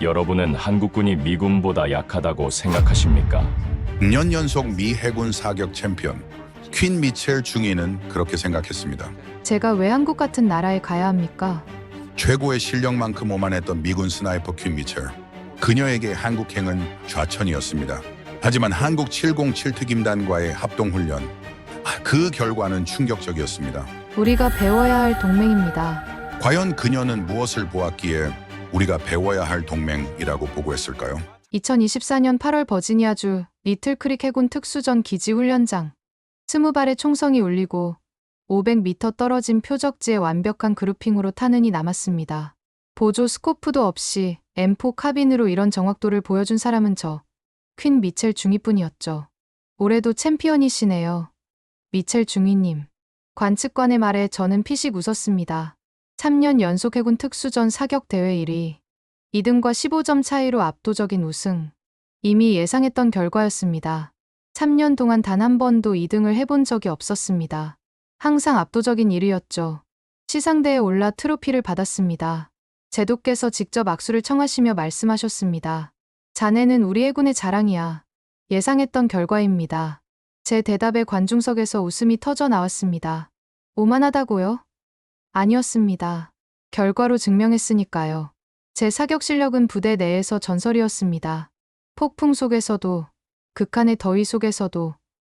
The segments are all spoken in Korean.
여러분은 한국군이 미군보다 약하다고 생각하십니까? 6년 연속 미 해군 사격 챔피언 퀸 미첼 중위는 그렇게 생각했습니다. 제가 왜 한국 같은 나라에 가야 합니까? 최고의 실력만큼 오만했던 미군 스나이퍼 퀸 미첼. 그녀에게 한국행은 좌천이었습니다. 하지만 한국 707 특임단과의 합동훈련, 그 결과는 충격적이었습니다. 우리가 배워야 할 동맹입니다. 과연 그녀는 무엇을 보았기에 우리가 배워야 할 동맹이라고 보고했을까요? 2024년 8월 버지니아주 리틀크릭 해군 특수전 기지 훈련장. 20발의 총성이 울리고 500m 떨어진 표적지에 완벽한 그루핑으로 타는이 남았습니다. 보조 스코프도 없이 M4 카빈으로 이런 정확도를 보여준 사람은 저 퀸 미첼 중위뿐이었죠. 올해도 챔피언이시네요. 미첼 중위님. 관측관의 말에 저는 피식 웃었습니다. 3년 연속 해군 특수전 사격 대회 1위. 2등과 15점 차이로 압도적인 우승. 이미 예상했던 결과였습니다. 3년 동안 단 한 번도 2등을 해본 적이 없었습니다. 항상 압도적인 1위였죠. 시상대에 올라 트로피를 받았습니다. 제도께서 직접 악수를 청하시며 말씀하셨습니다. 자네는 우리 해군의 자랑이야. 예상했던 결과입니다. 제 대답에 관중석에서 웃음이 터져 나왔습니다. 오만하다고요? 아니었습니다. 결과로 증명했으니까요. 제 사격 실력은 부대 내에서 전설이었습니다. 폭풍 속에서도, 극한의 더위 속에서도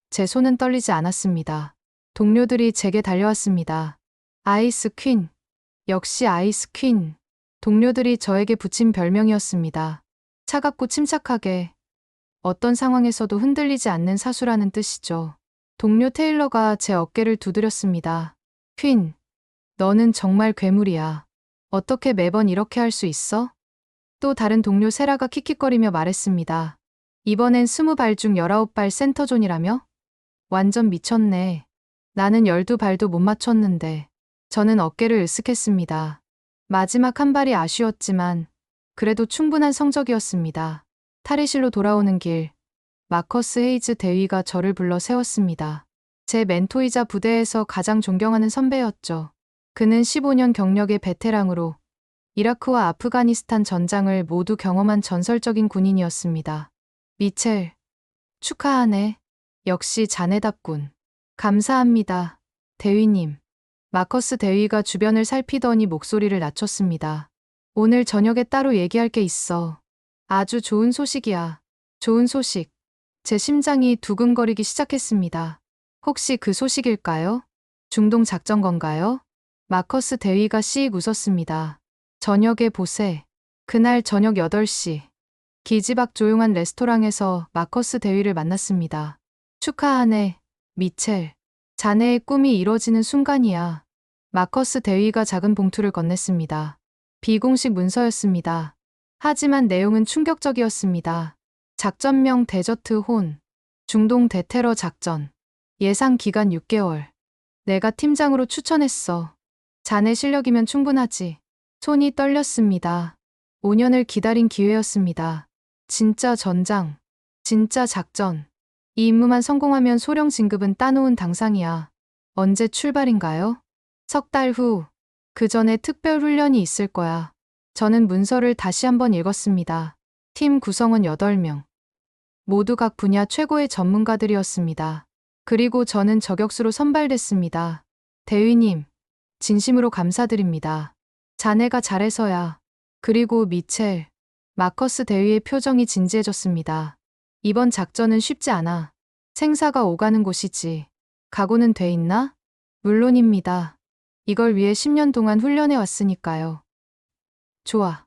제 손은 떨리지 않았습니다. 동료들이 제게 달려왔습니다. 아이스 퀸. 역시 아이스 퀸. 동료들이 저에게 붙인 별명이었습니다. 차갑고 침착하게 어떤 상황에서도 흔들리지 않는 사수라는 뜻이죠. 동료 테일러가 제 어깨를 두드렸습니다. 퀸, 너는 정말 괴물이야. 어떻게 매번 이렇게 할 수 있어? 또 다른 동료 세라가 킥킥거리며 말했습니다. 이번엔 20발 중 19발 센터존이라며? 완전 미쳤네. 나는 12발도 못 맞췄는데. 저는 어깨를 으쓱했습니다. 마지막 한 발이 아쉬웠지만 그래도 충분한 성적이었습니다. 탈의실로 돌아오는 길, 마커스 헤이즈 대위가 저를 불러 세웠습니다. 제 멘토이자 부대에서 가장 존경하는 선배였죠. 그는 15년 경력의 베테랑으로 이라크와 아프가니스탄 전장을 모두 경험한 전설적인 군인이었습니다. 미첼, 축하하네. 역시 자네답군. 감사합니다. 대위님. 마커스 대위가 주변을 살피더니 목소리를 낮췄습니다. 오늘 저녁에 따로 얘기할 게 있어. 아주 좋은 소식이야. 좋은 소식. 제 심장이 두근거리기 시작했습니다. 혹시 그 소식일까요? 중동 작전 건가요? 마커스 대위가 씩 웃었습니다. 저녁에 보세. 그날 저녁 8시. 기지 밖 조용한 레스토랑에서 마커스 대위를 만났습니다. 축하하네, 미첼. 자네의 꿈이 이뤄지는 순간이야. 마커스 대위가 작은 봉투를 건넸습니다. 비공식 문서였습니다. 하지만 내용은 충격적이었습니다. 작전명 데저트 혼. 중동 대테러 작전. 예상 기간 6개월. 내가 팀장으로 추천했어. 자네 실력이면 충분하지. 손이 떨렸습니다. 5년을 기다린 기회였습니다. 진짜 전장. 진짜 작전. 이 임무만 성공하면 소령 진급은 따놓은 당상이야. 언제 출발인가요? 3달 후. 그 전에 특별 훈련이 있을 거야. 저는 문서를 다시 한번 읽었습니다. 팀 구성원 8명. 모두 각 분야 최고의 전문가들이었습니다. 그리고 저는 저격수로 선발됐습니다. 대위님, 진심으로 감사드립니다. 자네가 잘해서야. 그리고 미첼, 마커스 대위의 표정이 진지해졌습니다. 이번 작전은 쉽지 않아. 생사가 오가는 곳이지. 각오는 돼 있나? 물론입니다. 이걸 위해 10년 동안 훈련해 왔으니까요. 좋아.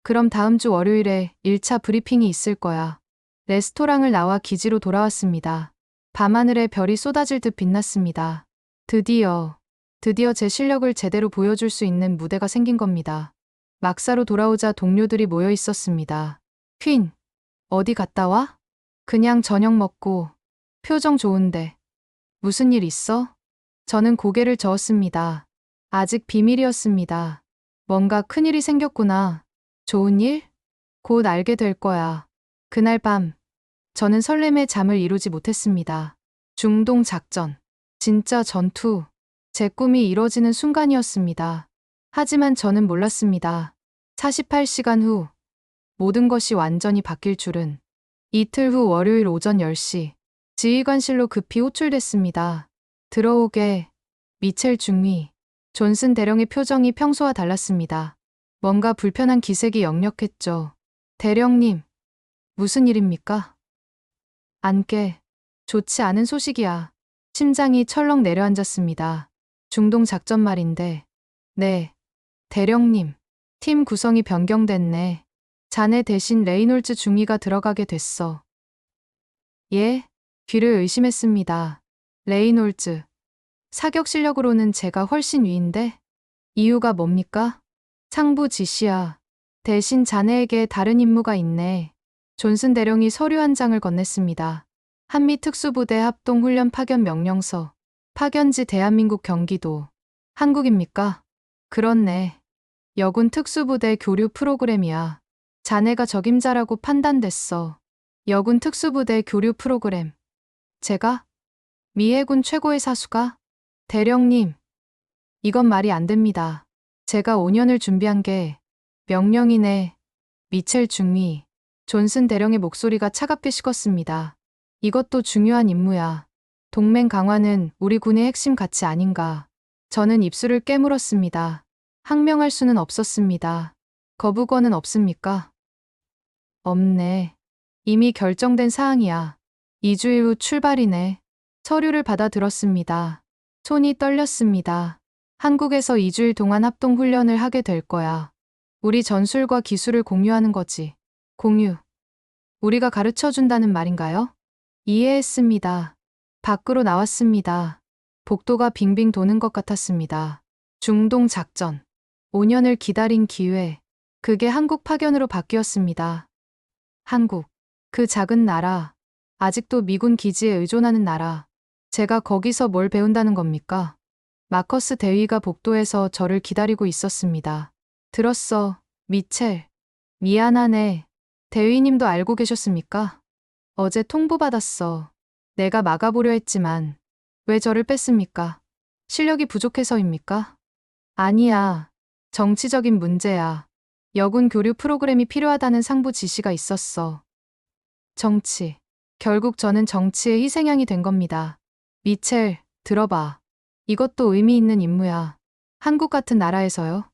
그럼 다음 주 월요일에 1차 브리핑이 있을 거야. 레스토랑을 나와 기지로 돌아왔습니다. 밤하늘에 별이 쏟아질 듯 빛났습니다. 드디어 제 실력을 제대로 보여줄 수 있는 무대가 생긴 겁니다. 막사로 돌아오자 동료들이 모여 있었습니다. 퀸, 어디 갔다 와? 그냥 저녁 먹고. 표정 좋은데. 무슨 일 있어? 저는 고개를 저었습니다. 아직 비밀이었습니다. 뭔가 큰일이 생겼구나. 좋은 일? 곧 알게 될 거야. 그날 밤, 저는 설렘에 잠을 이루지 못했습니다. 중동 작전. 진짜 전투. 제 꿈이 이뤄지는 순간이었습니다. 하지만 저는 몰랐습니다. 48시간 후, 모든 것이 완전히 바뀔 줄은. 이틀 후 월요일 오전 10시, 지휘관실로 급히 호출됐습니다. 들어오게. 미첼 중위. 존슨 대령의 표정이 평소와 달랐습니다. 뭔가 불편한 기색이 역력했죠. 대령님, 무슨 일입니까? 안 깨. 좋지 않은 소식이야. 심장이 철렁 내려앉았습니다. 중동 작전 말인데. 네. 대령님, 팀 구성이 변경됐네. 자네 대신 레이놀즈 중위가 들어가게 됐어. 예? 귀를 의심했습니다. 레이놀즈. 사격 실력으로는 제가 훨씬 위인데? 이유가 뭡니까? 상부 지시야. 대신 자네에게 다른 임무가 있네. 존슨 대령이 서류 한 장을 건넸습니다. 한미 특수부대 합동 훈련 파견 명령서. 파견지 대한민국 경기도. 한국입니까? 그렇네. 여군 특수부대 교류 프로그램이야. 자네가 적임자라고 판단됐어. 여군 특수부대 교류 프로그램. 제가? 미 해군 최고의 사수가? 대령님. 이건 말이 안 됩니다. 제가 5년을 준비한 게 명령이네. 미첼 중위. 존슨 대령의 목소리가 차갑게 식었습니다. 이것도 중요한 임무야. 동맹 강화는 우리 군의 핵심 가치 아닌가. 저는 입술을 깨물었습니다. 항명할 수는 없었습니다. 거부권은 없습니까? 없네. 이미 결정된 사항이야. 2주일 후 출발이네. 서류를 받아들었습니다. 손이 떨렸습니다. 한국에서 2주일 동안 합동 훈련을 하게 될 거야. 우리 전술과 기술을 공유하는 거지. 공유. 우리가 가르쳐 준다는 말인가요? 이해했습니다. 밖으로 나왔습니다. 복도가 빙빙 도는 것 같았습니다. 중동 작전. 5년을 기다린 기회. 그게 한국 파견으로 바뀌었습니다. 한국. 그 작은 나라. 아직도 미군 기지에 의존하는 나라. 제가 거기서 뭘 배운다는 겁니까? 마커스 대위가 복도에서 저를 기다리고 있었습니다. 들었어, 미첼. 미안하네. 대위님도 알고 계셨습니까? 어제 통보받았어. 내가 막아보려 했지만 왜 저를 뺐습니까? 실력이 부족해서입니까? 아니야. 정치적인 문제야. 여군 교류 프로그램이 필요하다는 상부 지시가 있었어. 정치. 결국 저는 정치의 희생양이 된 겁니다. 미첼, 들어봐. 이것도 의미 있는 임무야. 한국 같은 나라에서요?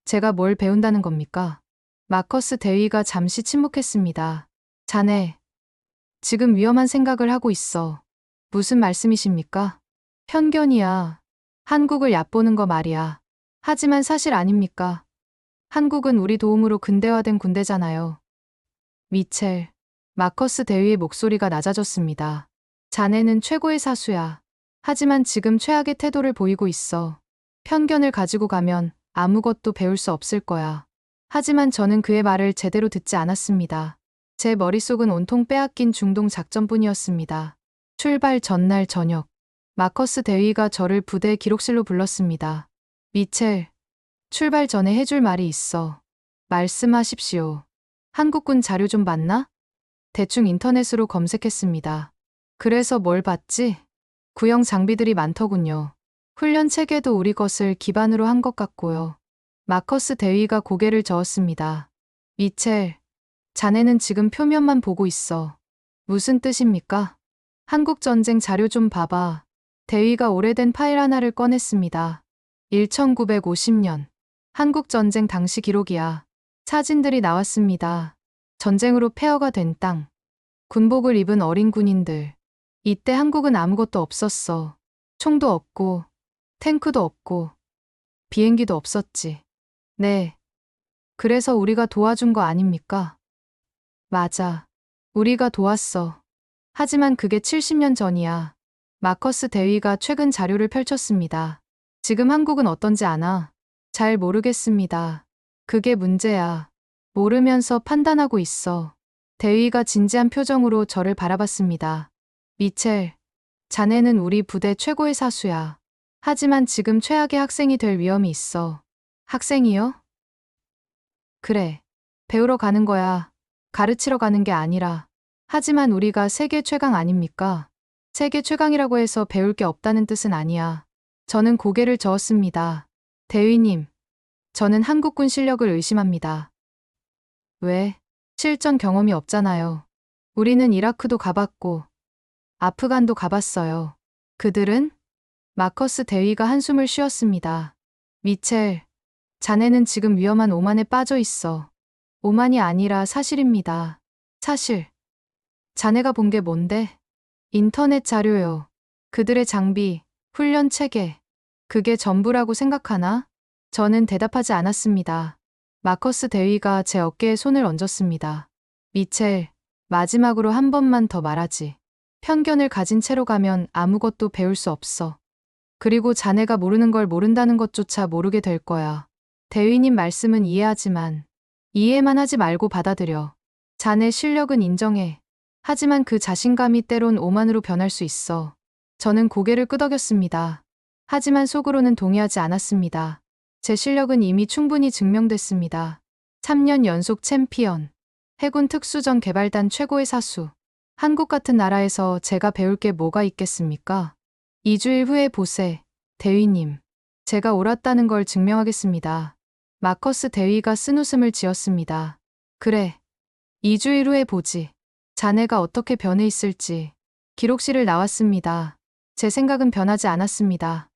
제가 뭘 배운다는 겁니까? 마커스 대위가 잠시 침묵했습니다. 자네, 지금 위험한 생각을 하고 있어. 무슨 말씀이십니까? 편견이야. 한국을 얕보는 거 말이야. 하지만 사실 아닙니까? 한국은 우리 도움으로 근대화된 군대잖아요. 미첼. 마커스 대위의 목소리가 낮아졌습니다. 자네는 최고의 사수야. 하지만 지금 최악의 태도를 보이고 있어. 편견을 가지고 가면 아무것도 배울 수 없을 거야. 하지만 저는 그의 말을 제대로 듣지 않았습니다. 제 머릿속은 온통 빼앗긴 중동 작전뿐이었습니다. 출발 전날 저녁. 마커스 대위가 저를 부대 기록실로 불렀습니다. 미첼, 출발 전에 해줄 말이 있어. 말씀하십시오. 한국군 자료 좀 봤나? 대충 인터넷으로 검색했습니다. 그래서 뭘 봤지? 구형 장비들이 많더군요. 훈련 체계도 우리 것을 기반으로 한 것 같고요. 마커스 대위가 고개를 저었습니다. 미첼, 자네는 지금 표면만 보고 있어. 무슨 뜻입니까? 한국전쟁 자료 좀 봐봐. 대위가 오래된 파일 하나를 꺼냈습니다. 1950년. 한국전쟁 당시 기록이야. 사진들이 나왔습니다. 전쟁으로 폐허가 된 땅. 군복을 입은 어린 군인들. 이때 한국은 아무것도 없었어. 총도 없고, 탱크도 없고, 비행기도 없었지. 네. 그래서 우리가 도와준 거 아닙니까? 맞아. 우리가 도왔어. 하지만 그게 70년 전이야. 마커스 대위가 최근 자료를 펼쳤습니다. 지금 한국은 어떤지 아나? 잘 모르겠습니다. 그게 문제야. 모르면서 판단하고 있어. 대위가 진지한 표정으로 저를 바라봤습니다. 미첼, 자네는 우리 부대 최고의 사수야. 하지만 지금 최악의 학생이 될 위험이 있어. 학생이요? 그래. 배우러 가는 거야. 가르치러 가는 게 아니라. 하지만 우리가 세계 최강 아닙니까? 세계 최강이라고 해서 배울 게 없다는 뜻은 아니야. 저는 고개를 저었습니다. 대위님, 저는 한국군 실력을 의심합니다. 왜? 실전 경험이 없잖아요. 우리는 이라크도 가봤고, 아프간도 가봤어요. 그들은? 마커스 대위가 한숨을 쉬었습니다. 미첼, 자네는 지금 위험한 오만에 빠져 있어. 오만이 아니라 사실입니다. 사실. 자네가 본 게 뭔데? 인터넷 자료요. 그들의 장비, 훈련 체계. 그게 전부라고 생각하나? 저는 대답하지 않았습니다. 마커스 대위가 제 어깨에 손을 얹었습니다. 미첼, 마지막으로 한 번만 더 말하지. 편견을 가진 채로 가면 아무것도 배울 수 없어. 그리고 자네가 모르는 걸 모른다는 것조차 모르게 될 거야. 대위님 말씀은 이해하지만 이해만 하지 말고 받아들여. 자네 실력은 인정해. 하지만 그 자신감이 때론 오만으로 변할 수 있어. 저는 고개를 끄덕였습니다. 하지만 속으로는 동의하지 않았습니다. 제 실력은 이미 충분히 증명됐습니다. 3년 연속 챔피언, 해군 특수전 개발단 최고의 사수. 한국 같은 나라에서 제가 배울 게 뭐가 있겠습니까? 2주일 후에 보세, 대위님. 제가 옳았다는 걸 증명하겠습니다. 마커스 대위가 쓴웃음을 지었습니다. 그래. 2주일 후에 보지. 자네가 어떻게 변해 있을지. 기록실을 나왔습니다. 제 생각은 변하지 않았습니다.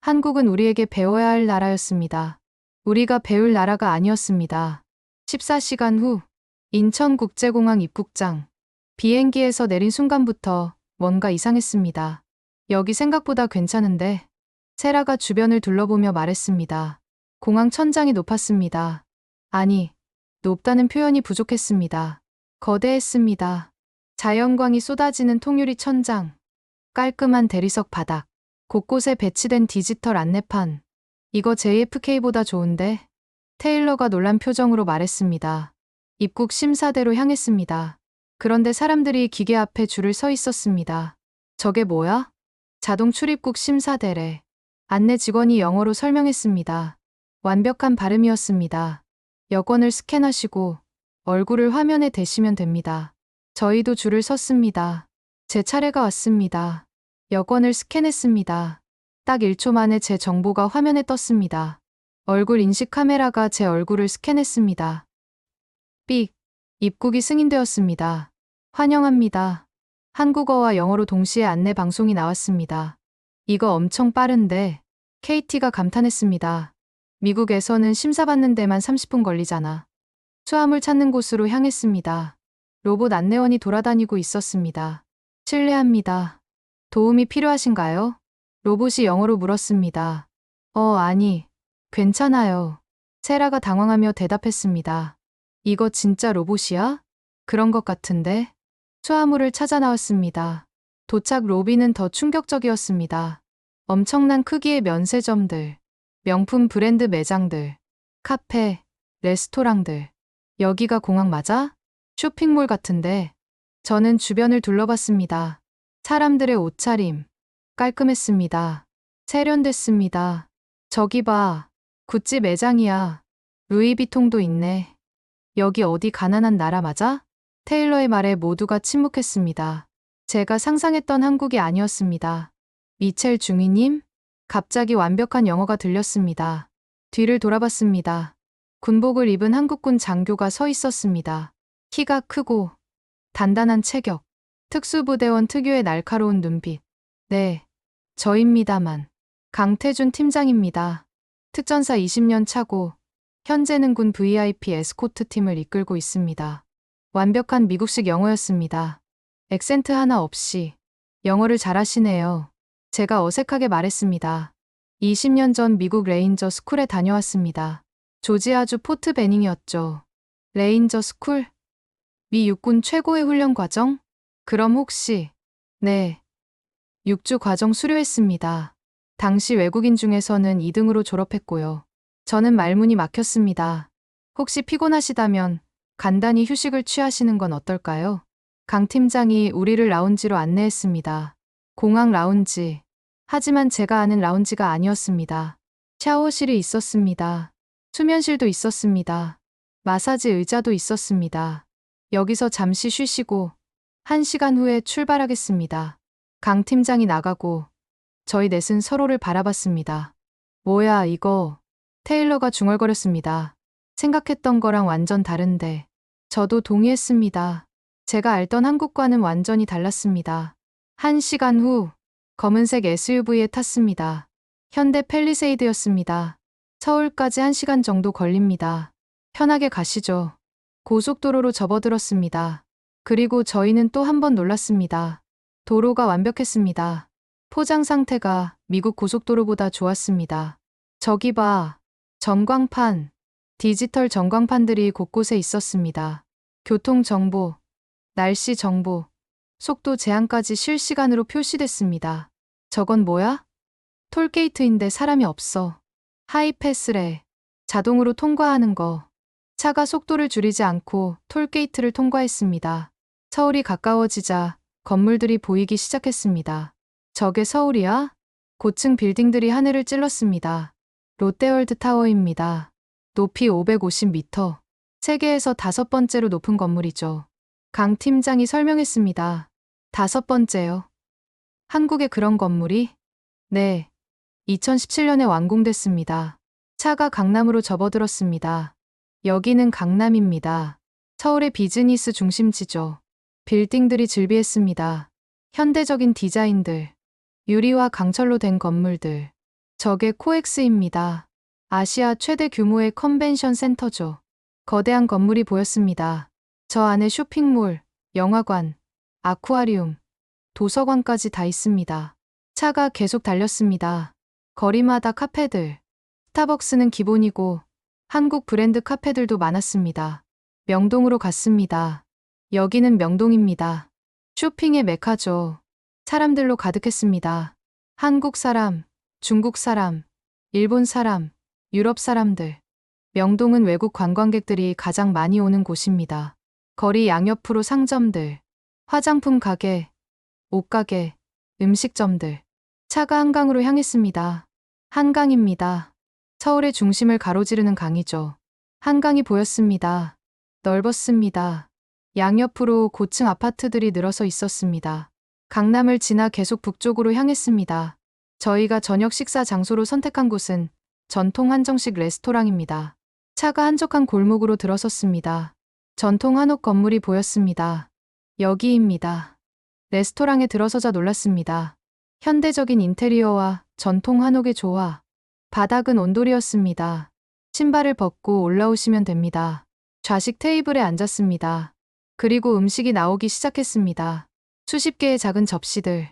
한국은 우리에게 배워야 할 나라였습니다. 우리가 배울 나라가 아니었습니다. 14시간 후, 인천국제공항 입국장. 비행기에서 내린 순간부터 뭔가 이상했습니다. 여기 생각보다 괜찮은데? 세라가 주변을 둘러보며 말했습니다. 공항 천장이 높았습니다. 아니, 높다는 표현이 부족했습니다. 거대했습니다. 자연광이 쏟아지는 통유리 천장, 깔끔한 대리석 바닥, 곳곳에 배치된 디지털 안내판. 이거 JFK보다 좋은데? 테일러가 놀란 표정으로 말했습니다. 입국 심사대로 향했습니다. 그런데 사람들이 기계 앞에 줄을 서 있었습니다. 저게 뭐야? 자동 출입국 심사대래. 안내 직원이 영어로 설명했습니다. 완벽한 발음이었습니다. 여권을 스캔하시고 얼굴을 화면에 대시면 됩니다. 저희도 줄을 섰습니다. 제 차례가 왔습니다. 여권을 스캔했습니다. 딱 1초 만에 제 정보가 화면에 떴습니다. 얼굴 인식 카메라가 제 얼굴을 스캔했습니다. 삑. 입국이 승인되었습니다. 환영합니다. 한국어와 영어로 동시에 안내 방송이 나왔습니다. 이거 엄청 빠른데? KT가 감탄했습니다. 미국에서는 심사받는 데만 30분 걸리잖아. 수화물 찾는 곳으로 향했습니다. 로봇 안내원이 돌아다니고 있었습니다. 실례합니다. 도움이 필요하신가요? 로봇이 영어로 물었습니다. 아니, 괜찮아요. 세라가 당황하며 대답했습니다. 이거 진짜 로봇이야? 그런 것 같은데? 수화물을 찾아 나왔습니다. 도착 로비는 더 충격적이었습니다. 엄청난 크기의 면세점들, 명품 브랜드 매장들, 카페, 레스토랑들. 여기가 공항 맞아? 쇼핑몰 같은데. 저는 주변을 둘러봤습니다. 사람들의 옷차림, 깔끔했습니다. 세련됐습니다. 저기 봐. 구찌 매장이야. 루이비통도 있네. 여기 어디 가난한 나라 맞아? 테일러의 말에 모두가 침묵했습니다. 제가 상상했던 한국이 아니었습니다. 미첼 중위님? 갑자기 완벽한 영어가 들렸습니다. 뒤를 돌아봤습니다. 군복을 입은 한국군 장교가 서 있었습니다. 키가 크고 단단한 체격, 특수부대원 특유의 날카로운 눈빛. 네, 저입니다만. 강태준 팀장입니다. 특전사 20년 차고 현재는 군 VIP 에스코트 팀을 이끌고 있습니다. 완벽한 미국식 영어였습니다. 액센트 하나 없이. 영어를 잘하시네요. 제가 어색하게 말했습니다. 20년 전 미국 레인저 스쿨에 다녀왔습니다. 조지아주 포트 베닝이었죠. 레인저 스쿨? 미 육군 최고의 훈련 과정? 그럼 혹시? 네. 6주 과정 수료했습니다. 당시 외국인 중에서는 2등으로 졸업했고요. 저는 말문이 막혔습니다. 혹시 피곤하시다면 간단히 휴식을 취하시는 건 어떨까요? 강 팀장이 우리를 라운지로 안내했습니다. 공항 라운지. 하지만 제가 아는 라운지가 아니었습니다. 샤워실이 있었습니다. 수면실도 있었습니다. 마사지 의자도 있었습니다. 여기서 잠시 쉬시고 1시간 후에 출발하겠습니다. 강 팀장이 나가고 저희 넷은 서로를 바라봤습니다. 뭐야 이거. 테일러가 중얼거렸습니다. 생각했던 거랑 완전 다른데. 저도 동의했습니다. 제가 알던 한국과는 완전히 달랐습니다. 1시간 후 검은색 SUV에 탔습니다. 현대 팰리세이드였습니다. 서울까지 1시간 정도 걸립니다. 편하게 가시죠. 고속도로로 접어들었습니다. 그리고 저희는 또 한 번 놀랐습니다. 도로가 완벽했습니다. 포장 상태가 미국 고속도로보다 좋았습니다. 저기 봐. 전광판. 디지털 전광판들이 곳곳에 있었습니다. 교통 정보, 날씨 정보, 속도 제한까지 실시간으로 표시됐습니다. 저건 뭐야? 톨게이트인데 사람이 없어. 하이패스래. 자동으로 통과하는 거. 차가 속도를 줄이지 않고 톨게이트를 통과했습니다. 서울이 가까워지자 건물들이 보이기 시작했습니다. 저게 서울이야? 고층 빌딩들이 하늘을 찔렀습니다. 롯데월드 타워입니다. 높이 550m. 세계에서 5번째로 높은 건물이죠. 강 팀장이 설명했습니다. 5번째요. 한국에 그런 건물이? 네. 2017년에 완공됐습니다. 차가 강남으로 접어들었습니다. 여기는 강남입니다. 서울의 비즈니스 중심지죠. 빌딩들이 즐비했습니다. 현대적인 디자인들, 유리와 강철로 된 건물들. 저게 코엑스입니다. 아시아 최대 규모의 컨벤션 센터죠. 거대한 건물이 보였습니다. 저 안에 쇼핑몰, 영화관, 아쿠아리움, 도서관까지 다 있습니다. 차가 계속 달렸습니다. 거리마다 카페들. 스타벅스는 기본이고 한국 브랜드 카페들도 많았습니다. 명동으로 갔습니다. 여기는 명동입니다. 쇼핑의 메카죠. 사람들로 가득했습니다. 한국 사람, 중국 사람, 일본 사람, 유럽 사람들. 명동은 외국 관광객들이 가장 많이 오는 곳입니다. 거리 양옆으로 상점들, 화장품 가게, 옷가게, 음식점들. 차가 한강으로 향했습니다. 한강입니다. 서울의 중심을 가로지르는 강이죠. 한강이 보였습니다. 넓었습니다. 양옆으로 고층 아파트들이 늘어서 있었습니다. 강남을 지나 계속 북쪽으로 향했습니다. 저희가 저녁 식사 장소로 선택한 곳은 전통 한정식 레스토랑입니다. 차가 한적한 골목으로 들어섰습니다. 전통 한옥 건물이 보였습니다. 여기입니다. 레스토랑에 들어서자 놀랐습니다. 현대적인 인테리어와 전통 한옥의 조화. 바닥은 온돌이었습니다. 신발을 벗고 올라오시면 됩니다. 좌식 테이블에 앉았습니다. 그리고 음식이 나오기 시작했습니다. 수십 개의 작은 접시들.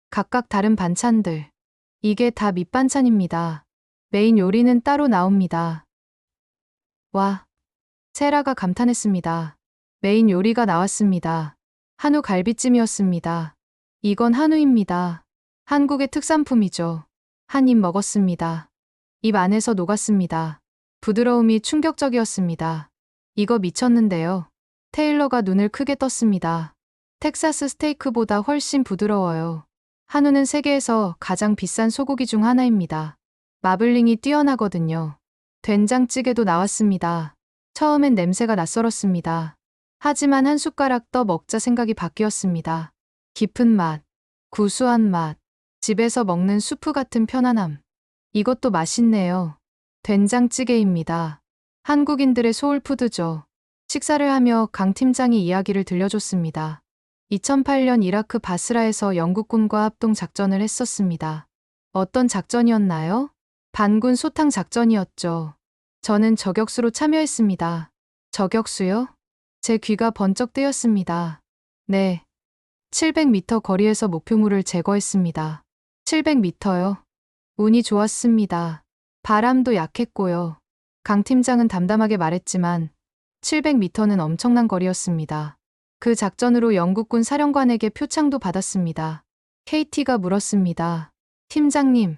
각각 다른 반찬들. 이게 다 밑반찬입니다. 메인 요리는 따로 나옵니다. 와, 세라가 감탄했습니다. 메인 요리가 나왔습니다. 한우 갈비찜이었습니다. 이건 한우입니다. 한국의 특산품이죠. 한 입 먹었습니다. 입 안에서 녹았습니다. 부드러움이 충격적이었습니다. 이거 미쳤는데요. 테일러가 눈을 크게 떴습니다. 텍사스 스테이크보다 훨씬 부드러워요. 한우는 세계에서 가장 비싼 소고기 중 하나입니다. 마블링이 뛰어나거든요. 된장찌개도 나왔습니다. 처음엔 냄새가 낯설었습니다. 하지만 한 숟가락 떠 먹자 생각이 바뀌었습니다. 깊은 맛, 구수한 맛, 집에서 먹는 수프 같은 편안함. 이것도 맛있네요. 된장찌개입니다. 한국인들의 소울푸드죠. 식사를 하며 강 팀장이 이야기를 들려줬습니다. 2008년 이라크 바스라에서 영국군과 합동 작전을 했었습니다. 어떤 작전이었나요? 반군 소탕 작전이었죠. 저는 저격수로 참여했습니다. 저격수요? 제 귀가 번쩍 뜨였습니다. 네. 700m 거리에서 목표물을 제거했습니다. 700m요? 운이 좋았습니다. 바람도 약했고요. 강 팀장은 담담하게 말했지만 700m는 엄청난 거리였습니다. 그 작전으로 영국군 사령관에게 표창도 받았습니다. KT가 물었습니다. 팀장님,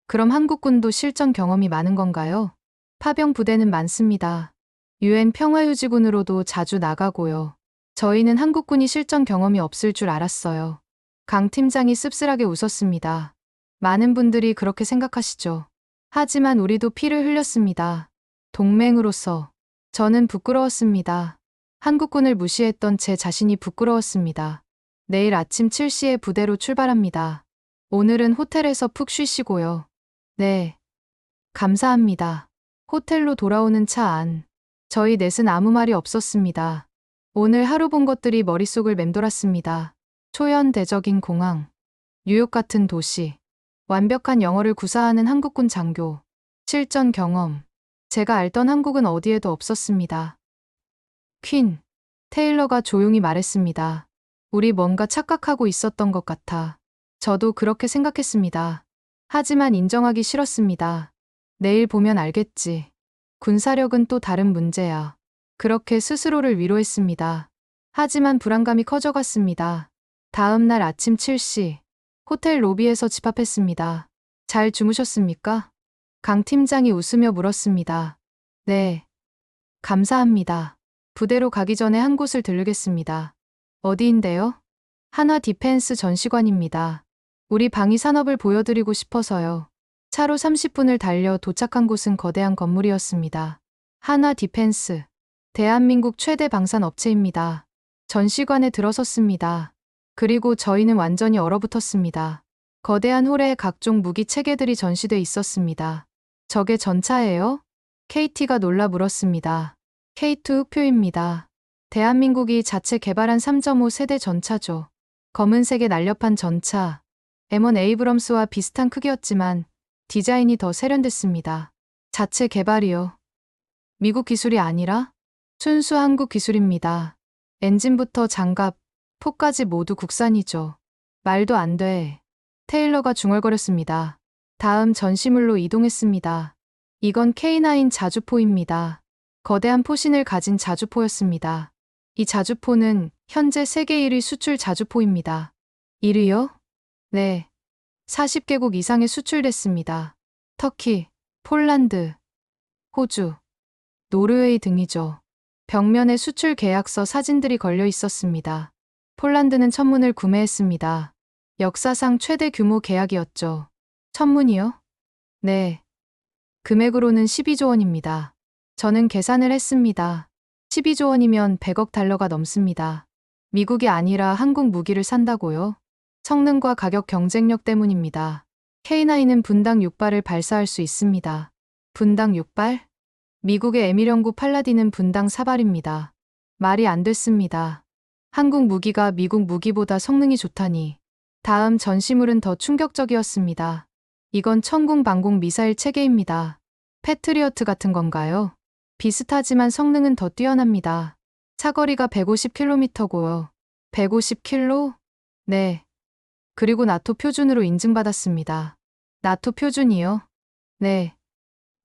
그럼 한국군도 실전 경험이 많은 건가요? 파병 부대는 많습니다. UN 평화유지군으로도 자주 나가고요. 저희는 한국군이 실전 경험이 없을 줄 알았어요. 강 팀장이 씁쓸하게 웃었습니다. 많은 분들이 그렇게 생각하시죠. 하지만 우리도 피를 흘렸습니다. 동맹으로서. 저는 부끄러웠습니다. 한국군을 무시했던 제 자신이 부끄러웠습니다. 내일 아침 7시에 부대로 출발합니다. 오늘은 호텔에서 푹 쉬시고요. 네. 감사합니다. 호텔로 돌아오는 차 안. 저희 넷은 아무 말이 없었습니다. 오늘 하루 본 것들이 머릿속을 맴돌았습니다. 초연대적인 공항, 뉴욕 같은 도시, 완벽한 영어를 구사하는 한국군 장교, 실전 경험. 제가 알던 한국은 어디에도 없었습니다. 퀸, 테일러가 조용히 말했습니다. 우리 뭔가 착각하고 있었던 것 같아. 저도 그렇게 생각했습니다. 하지만 인정하기 싫었습니다. 내일 보면 알겠지. 군사력은 또 다른 문제야. 그렇게 스스로를 위로했습니다. 하지만 불안감이 커져갔습니다. 다음 날 아침 7시, 호텔 로비에서 집합했습니다. 잘 주무셨습니까? 강 팀장이 웃으며 물었습니다. 네. 감사합니다. 부대로 가기 전에 한 곳을 들르겠습니다. 어디인데요? 한화 디펜스 전시관입니다. 우리 방위 산업을 보여드리고 싶어서요. 차로 30분을 달려 도착한 곳은 거대한 건물이었습니다. 한화 디펜스. 대한민국 최대 방산 업체입니다. 전시관에 들어섰습니다. 그리고 저희는 완전히 얼어붙었습니다. 거대한 홀에 각종 무기 체계들이 전시돼 있었습니다. 저게 전차예요? KT가 놀라 물었습니다. K2 흑표입니다. 대한민국이 자체 개발한 3.5 세대 전차죠. 검은색의 날렵한 전차. M1 에이브럼스와 비슷한 크기였지만 디자인이 더 세련됐습니다. 자체 개발이요. 미국 기술이 아니라 순수 한국 기술입니다. 엔진부터 장갑, 폭까지 모두 국산이죠. 말도 안 돼. 테일러가 중얼거렸습니다. 다음 전시물로 이동했습니다. 이건 K9 자주포입니다. 거대한 포신을 가진 자주포였습니다. 이 자주포는 현재 세계 1위 수출 자주포입니다. 1위요? 네. 40개국 이상에 수출됐습니다. 터키, 폴란드, 호주, 노르웨이 등이죠. 벽면에 수출 계약서 사진들이 걸려 있었습니다. 폴란드는 천문을 구매했습니다. 역사상 최대 규모 계약이었죠. 천문이요? 네. 금액으로는 12조 원입니다. 저는 계산을 했습니다. 12조 원이면 100억 달러가 넘습니다. 미국이 아니라 한국 무기를 산다고요? 성능과 가격 경쟁력 때문입니다. K9은 분당 6발을 발사할 수 있습니다. 분당 6발? 미국의 M109 팔라딘은 분당 4발입니다. 말이 안 됐습니다. 한국 무기가 미국 무기보다 성능이 좋다니. 다음 전시물은 더 충격적이었습니다. 이건 천궁 방공 미사일 체계입니다. 패트리어트 같은 건가요? 비슷하지만 성능은 더 뛰어납니다. 사거리가 150km고요. 150km? 네. 그리고 나토 표준으로 인증받았습니다. 나토 표준이요? 네.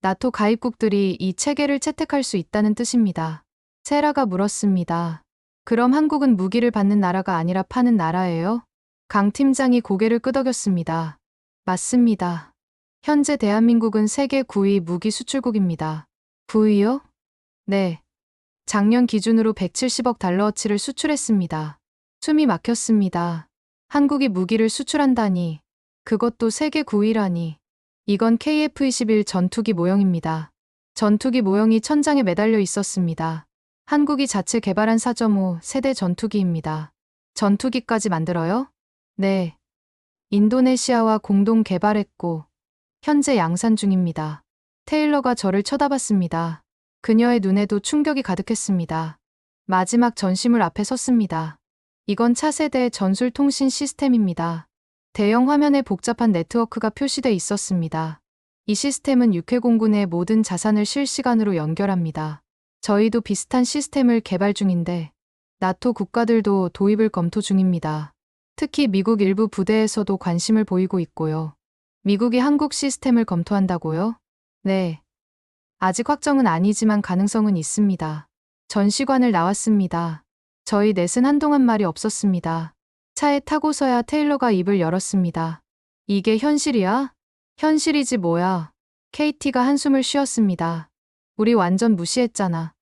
나토 가입국들이 이 체계를 채택할 수 있다는 뜻입니다. 세라가 물었습니다. 그럼 한국은 무기를 받는 나라가 아니라 파는 나라예요? 강 팀장이 고개를 끄덕였습니다. 맞습니다. 현재 대한민국은 세계 9위 무기 수출국입니다. 9위요? 네. 작년 기준으로 170억 달러어치를 수출했습니다. 숨이 막혔습니다. 한국이 무기를 수출한다니. 그것도 세계 9위라니. 이건 KF-21 전투기 모형입니다. 전투기 모형이 천장에 매달려 있었습니다. 한국이 자체 개발한 4.5 세대 전투기입니다. 전투기까지 만들어요? 네. 인도네시아와 공동 개발했고 현재 양산 중입니다. 테일러가 저를 쳐다봤습니다. 그녀의 눈에도 충격이 가득했습니다. 마지막 전시물 앞에 섰습니다. 이건 차세대 전술통신 시스템입니다. 대형 화면에 복잡한 네트워크가 표시돼 있었습니다. 이 시스템은 육해공군의 모든 자산을 실시간으로 연결합니다. 저희도 비슷한 시스템을 개발 중인데 나토 국가들도 도입을 검토 중입니다. 특히 미국 일부 부대에서도 관심을 보이고 있고요. 미국이 한국 시스템을 검토한다고요? 네. 아직 확정은 아니지만 가능성은 있습니다. 전시관을 나왔습니다. 저희 넷은 한동안 말이 없었습니다. 차에 타고서야 테일러가 입을 열었습니다. 이게 현실이야? 현실이지 뭐야. KT가 한숨을 쉬었습니다. 우리 완전 무시했잖아.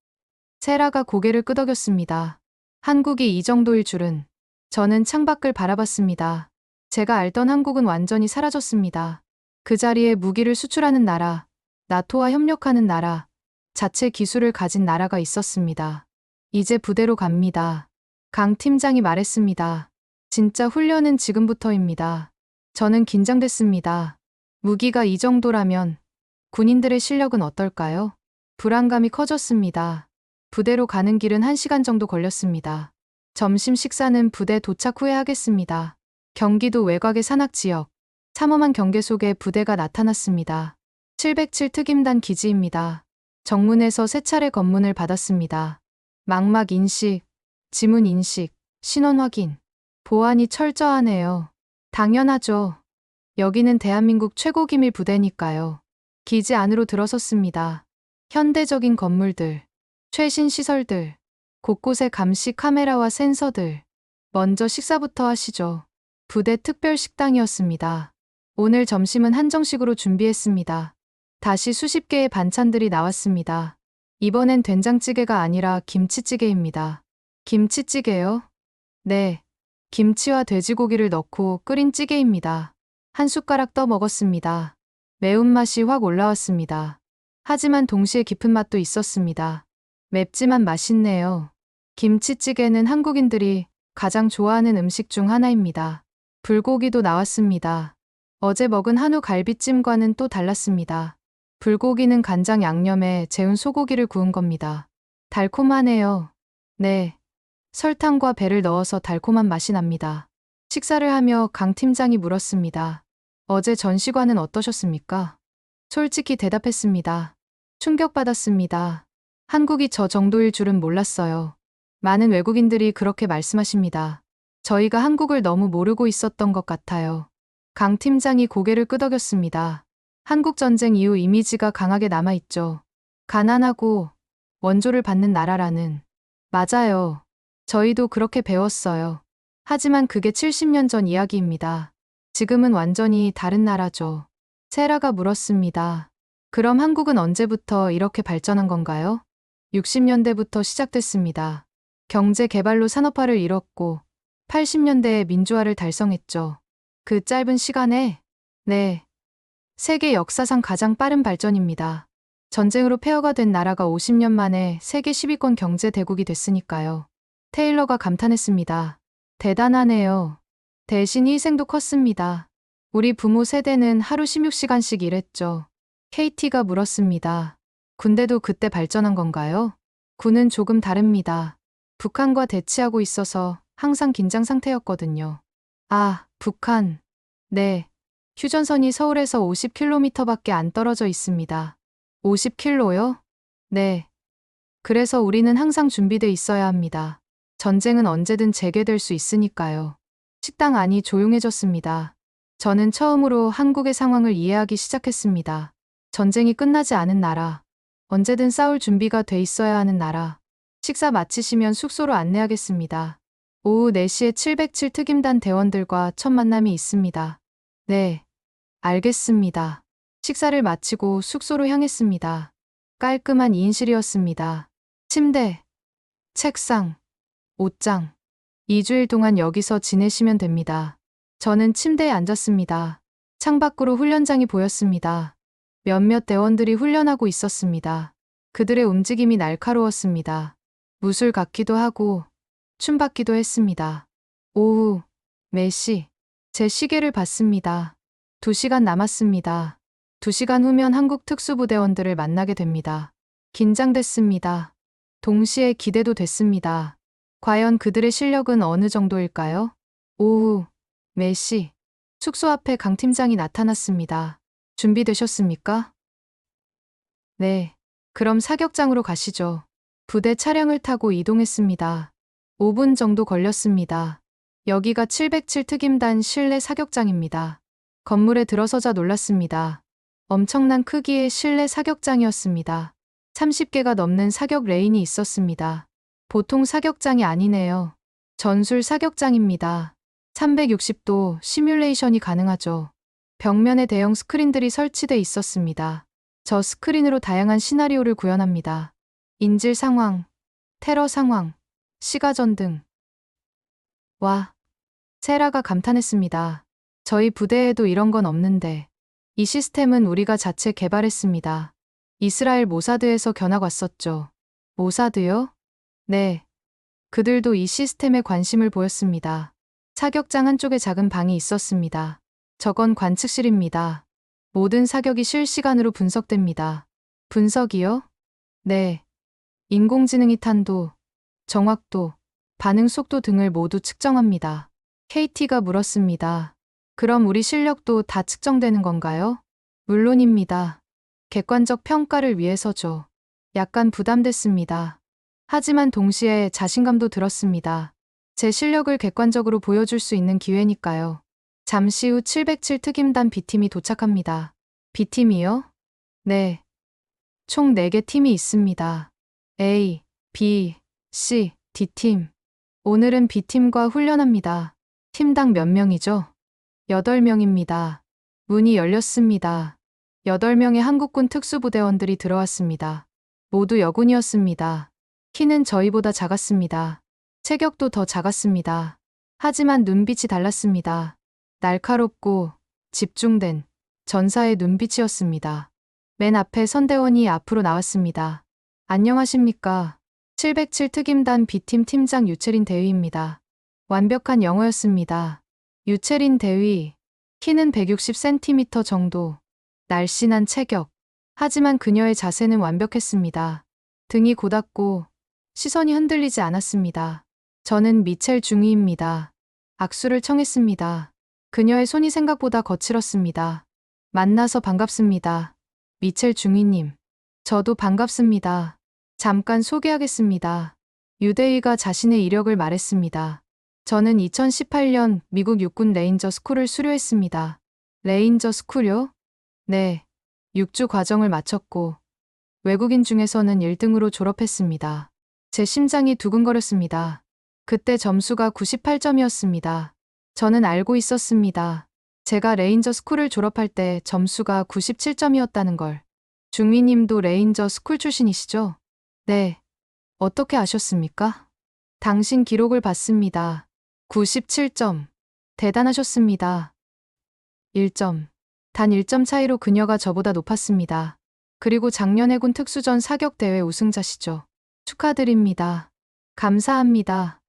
세라가 고개를 끄덕였습니다. 한국이 이 정도일 줄은. 저는 창밖을 바라봤습니다. 제가 알던 한국은 완전히 사라졌습니다. 그 자리에 무기를 수출하는 나라, 나토와 협력하는 나라, 자체 기술을 가진 나라가 있었습니다. 이제 부대로 갑니다. 강 팀장이 말했습니다. 진짜 훈련은 지금부터입니다. 저는 긴장됐습니다. 무기가 이 정도라면 군인들의 실력은 어떨까요? 불안감이 커졌습니다. 부대로 가는 길은 1시간 정도 걸렸습니다. 점심 식사는 부대 도착 후에 하겠습니다. 경기도 외곽의 산악지역. 삼엄한 경계 속에 부대가 나타났습니다. 707 특임단 기지입니다. 정문에서 3차례 검문을 받았습니다. 망막 인식, 지문 인식, 신원 확인. 보안이 철저하네요. 당연하죠. 여기는 대한민국 최고 기밀 부대니까요. 기지 안으로 들어섰습니다. 현대적인 건물들, 최신 시설들, 곳곳에 감시 카메라와 센서들. 먼저 식사부터 하시죠. 부대 특별 식당이었습니다. 오늘 점심은 한정식으로 준비했습니다. 다시 수십 개의 반찬들이 나왔습니다. 이번엔 된장찌개가 아니라 김치찌개입니다. 김치찌개요? 네. 김치와 돼지고기를 넣고 끓인 찌개입니다. 한 숟가락 떠 먹었습니다. 매운맛이 확 올라왔습니다. 하지만 동시에 깊은 맛도 있었습니다. 맵지만 맛있네요. 김치찌개는 한국인들이 가장 좋아하는 음식 중 하나입니다. 불고기도 나왔습니다. 어제 먹은 한우 갈비찜과는 또 달랐습니다. 불고기는 간장 양념에 재운 소고기를 구운 겁니다. 달콤하네요. 네. 설탕과 배를 넣어서 달콤한 맛이 납니다. 식사를 하며 강 팀장이 물었습니다. 어제 전시관은 어떠셨습니까? 솔직히 대답했습니다. 충격받았습니다. 한국이 저 정도일 줄은 몰랐어요. 많은 외국인들이 그렇게 말씀하십니다. 저희가 한국을 너무 모르고 있었던 것 같아요. 강 팀장이 고개를 끄덕였습니다. 한국 전쟁 이후 이미지가 강하게 남아있죠. 가난하고 원조를 받는 나라라는. 맞아요. 저희도 그렇게 배웠어요. 하지만 그게 70년 전 이야기입니다. 지금은 완전히 다른 나라죠. 세라가 물었습니다. 그럼 한국은 언제부터 이렇게 발전한 건가요? 60년대부터 시작됐습니다. 경제 개발로 산업화를 이뤘고 80년대에 민주화를 달성했죠. 그 짧은 시간에? 네. 세계 역사상 가장 빠른 발전입니다. 전쟁으로 폐허가 된 나라가 50년 만에 세계 10위권 경제 대국이 됐으니까요. 테일러가 감탄했습니다. 대단하네요. 대신 희생도 컸습니다. 우리 부모 세대는 하루 16시간씩 일했죠. KT가 물었습니다. 군대도 그때 발전한 건가요? 군은 조금 다릅니다. 북한과 대치하고 있어서 항상 긴장 상태였거든요. 아, 북한. 네. 휴전선이 서울에서 50km밖에 안 떨어져 있습니다. 50km요? 네. 그래서 우리는 항상 준비돼 있어야 합니다. 전쟁은 언제든 재개될 수 있으니까요. 식당 안이 조용해졌습니다. 저는 처음으로 한국의 상황을 이해하기 시작했습니다. 전쟁이 끝나지 않은 나라. 언제든 싸울 준비가 돼 있어야 하는 나라. 식사 마치시면 숙소로 안내하겠습니다. 오후 4시에 707 특임단 대원들과 첫 만남이 있습니다. 네. 알겠습니다. 식사를 마치고 숙소로 향했습니다. 깔끔한 2인실이었습니다. 침대, 책상, 옷장. 2주일 동안 여기서 지내시면 됩니다. 저는 침대에 앉았습니다. 창밖으로 훈련장이 보였습니다. 몇몇 대원들이 훈련하고 있었습니다. 그들의 움직임이 날카로웠습니다. 무술 같기도 하고 춤받기도 했습니다. 오후 4시. 제 시계를 봤습니다. 2시간 남았습니다. 2시간 후면 한국 특수부대원들을 만나게 됩니다. 긴장됐습니다. 동시에 기대도 됐습니다. 과연 그들의 실력은 어느 정도일까요? 오후 4시. 숙소 앞에 강 팀장이 나타났습니다. 준비되셨습니까? 네. 그럼 사격장으로 가시죠. 부대 차량을 타고 이동했습니다. 5분 정도 걸렸습니다. 여기가 707 특임단 실내 사격장입니다. 건물에 들어서자 놀랐습니다. 엄청난 크기의 실내 사격장이었습니다. 30개가 넘는 사격 레인이 있었습니다. 보통 사격장이 아니네요. 전술 사격장입니다. 360도 시뮬레이션이 가능하죠. 벽면에 대형 스크린들이 설치돼 있었습니다. 저 스크린으로 다양한 시나리오를 구현합니다. 인질 상황, 테러 상황, 시가전 등. 와, 세라가 감탄했습니다. 저희 부대에도 이런 건 없는데. 이 시스템은 우리가 자체 개발했습니다. 이스라엘 모사드에서 견학 왔었죠. 모사드요? 네. 그들도 이 시스템에 관심을 보였습니다. 사격장 한쪽에 작은 방이 있었습니다. 저건 관측실입니다. 모든 사격이 실시간으로 분석됩니다. 분석이요? 네. 인공지능이 탄도, 정확도, 반응 속도 등을 모두 측정합니다. KT가 물었습니다. 그럼 우리 실력도 다 측정되는 건가요? 물론입니다. 객관적 평가를 위해서죠. 약간 부담됐습니다. 하지만 동시에 자신감도 들었습니다. 제 실력을 객관적으로 보여줄 수 있는 기회니까요. 잠시 후 707 특임단 B팀이 도착합니다. B팀이요? 네. 총 4개 팀이 있습니다. A, B, C, D팀. 오늘은 B팀과 훈련합니다. 팀당 몇 명이죠? 8명입니다. 문이 열렸습니다. 8명의 한국군 특수부대원들이 들어왔습니다. 모두 여군이었습니다. 키는 저희보다 작았습니다. 체격도 더 작았습니다. 하지만 눈빛이 달랐습니다. 날카롭고 집중된 전사의 눈빛이었습니다. 맨 앞에 선대원이 앞으로 나왔습니다. 안녕하십니까. 707 특임단 B팀 팀장 유채린 대위입니다. 완벽한 영어였습니다. 유채린 대위, 키는 160cm 정도, 날씬한 체격. 하지만 그녀의 자세는 완벽했습니다. 등이 고닫고 시선이 흔들리지 않았습니다. 저는 미첼 중위입니다. 악수를 청했습니다. 그녀의 손이 생각보다 거칠었습니다. 만나서 반갑습니다. 미첼 중위님. 저도 반갑습니다. 잠깐 소개하겠습니다. 유대희가 자신의 이력을 말했습니다. 저는 2018년 미국 육군 레인저 스쿨을 수료했습니다. 레인저 스쿨요? 네. 6주 과정을 마쳤고 외국인 중에서는 1등으로 졸업했습니다. 제 심장이 두근거렸습니다. 그때 점수가 98점이었습니다. 저는 알고 있었습니다. 제가 레인저 스쿨을 졸업할 때 점수가 97점이었다는 걸. 중위님도 레인저 스쿨 출신이시죠? 네. 어떻게 아셨습니까? 당신 기록을 봤습니다. 97점. 대단하셨습니다. 1점. 단 1점 차이로 그녀가 저보다 높았습니다. 그리고 작년 해군 특수전 사격대회 우승자시죠. 축하드립니다. 감사합니다.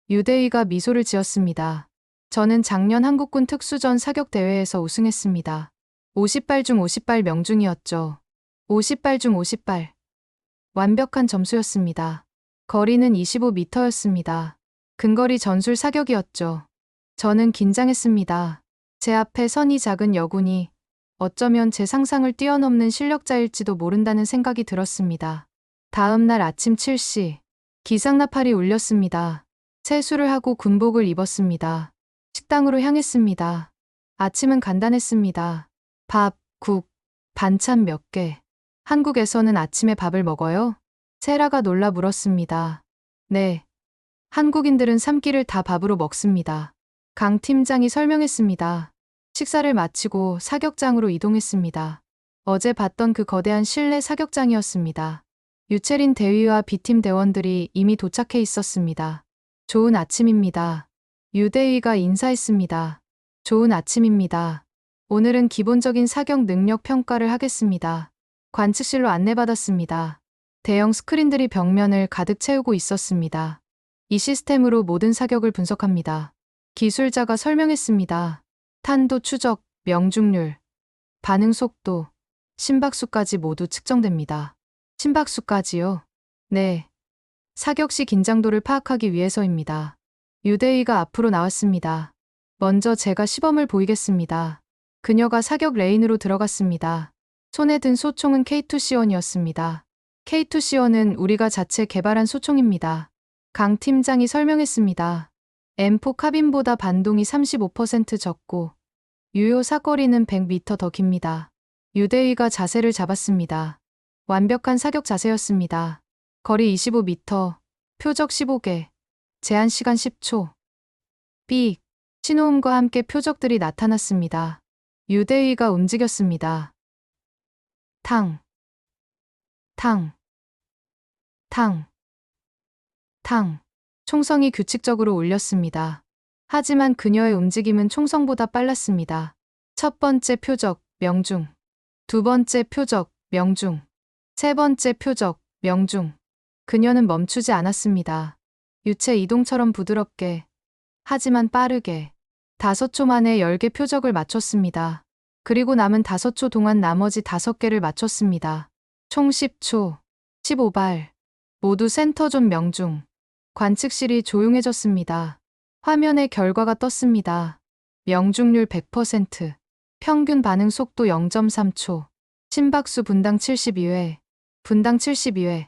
유대희가 미소를 지었습니다. 저는 작년 한국군 특수전 사격대회에서 우승했습니다. 50발 중 50발 명중이었죠. 50발 중 50발. 완벽한 점수였습니다. 거리는 25m였습니다. 근거리 전술 사격이었죠. 저는 긴장했습니다. 제 앞에 선이 작은 여군이 어쩌면 제 상상을 뛰어넘는 실력자일지도 모른다는 생각이 들었습니다. 다음 날 아침 7시, 기상나팔이 울렸습니다. 세수를 하고 군복을 입었습니다. 식당으로 향했습니다. 아침은 간단했습니다. 밥, 국, 반찬 몇 개. 한국에서는 아침에 밥을 먹어요? 세라가 놀라 물었습니다. 네. 한국인들은 3끼를 다 밥으로 먹습니다. 강 팀장이 설명했습니다. 식사를 마치고 사격장으로 이동했습니다. 어제 봤던 그 거대한 실내 사격장이었습니다. 유채린 대위와 B팀 대원들이 이미 도착해 있었습니다. 좋은 아침입니다. 유대위가 인사했습니다. 좋은 아침입니다. 오늘은 기본적인 사격 능력 평가를 하겠습니다. 관측실로 안내받았습니다. 대형 스크린들이 벽면을 가득 채우고 있었습니다. 이 시스템으로 모든 사격을 분석합니다. 기술자가 설명했습니다. 탄도 추적, 명중률, 반응 속도, 심박수까지 모두 측정됩니다. 심박수까지요? 네. 사격 시 긴장도를 파악하기 위해서입니다. 유대희가 앞으로 나왔습니다. 먼저 제가 시범을 보이겠습니다. 그녀가 사격 레인으로 들어갔습니다. 손에 든 소총은 K2C1이었습니다. K2C1은 우리가 자체 개발한 소총입니다. 강 팀장이 설명했습니다. M4 카빈보다 반동이 35% 적고 유효 사거리는 100m 더 깁니다. 유대희가 자세를 잡았습니다. 완벽한 사격 자세였습니다. 거리 25m, 표적 15개, 제한 시간 10초. 삑, 신호음과 함께 표적들이 나타났습니다. 유대희가 움직였습니다. 탕, 탕, 탕, 탕. 총성이 규칙적으로 울렸습니다. 하지만 그녀의 움직임은 총성보다 빨랐습니다. 첫 번째 표적, 명중. 두 번째 표적, 명중. 세 번째 표적, 명중. 그녀는 멈추지 않았습니다. 유체 이동처럼 부드럽게, 하지만 빠르게. 5초 만에 10개 표적을 맞췄습니다. 그리고 남은 5초 동안 나머지 5개를 맞췄습니다. 총 10초, 15발. 모두 센터존 명중. 관측실이 조용해졌습니다. 화면에 결과가 떴습니다. 명중률 100%. 평균 반응 속도 0.3초. 심박수 분당 72회. 분당 72회.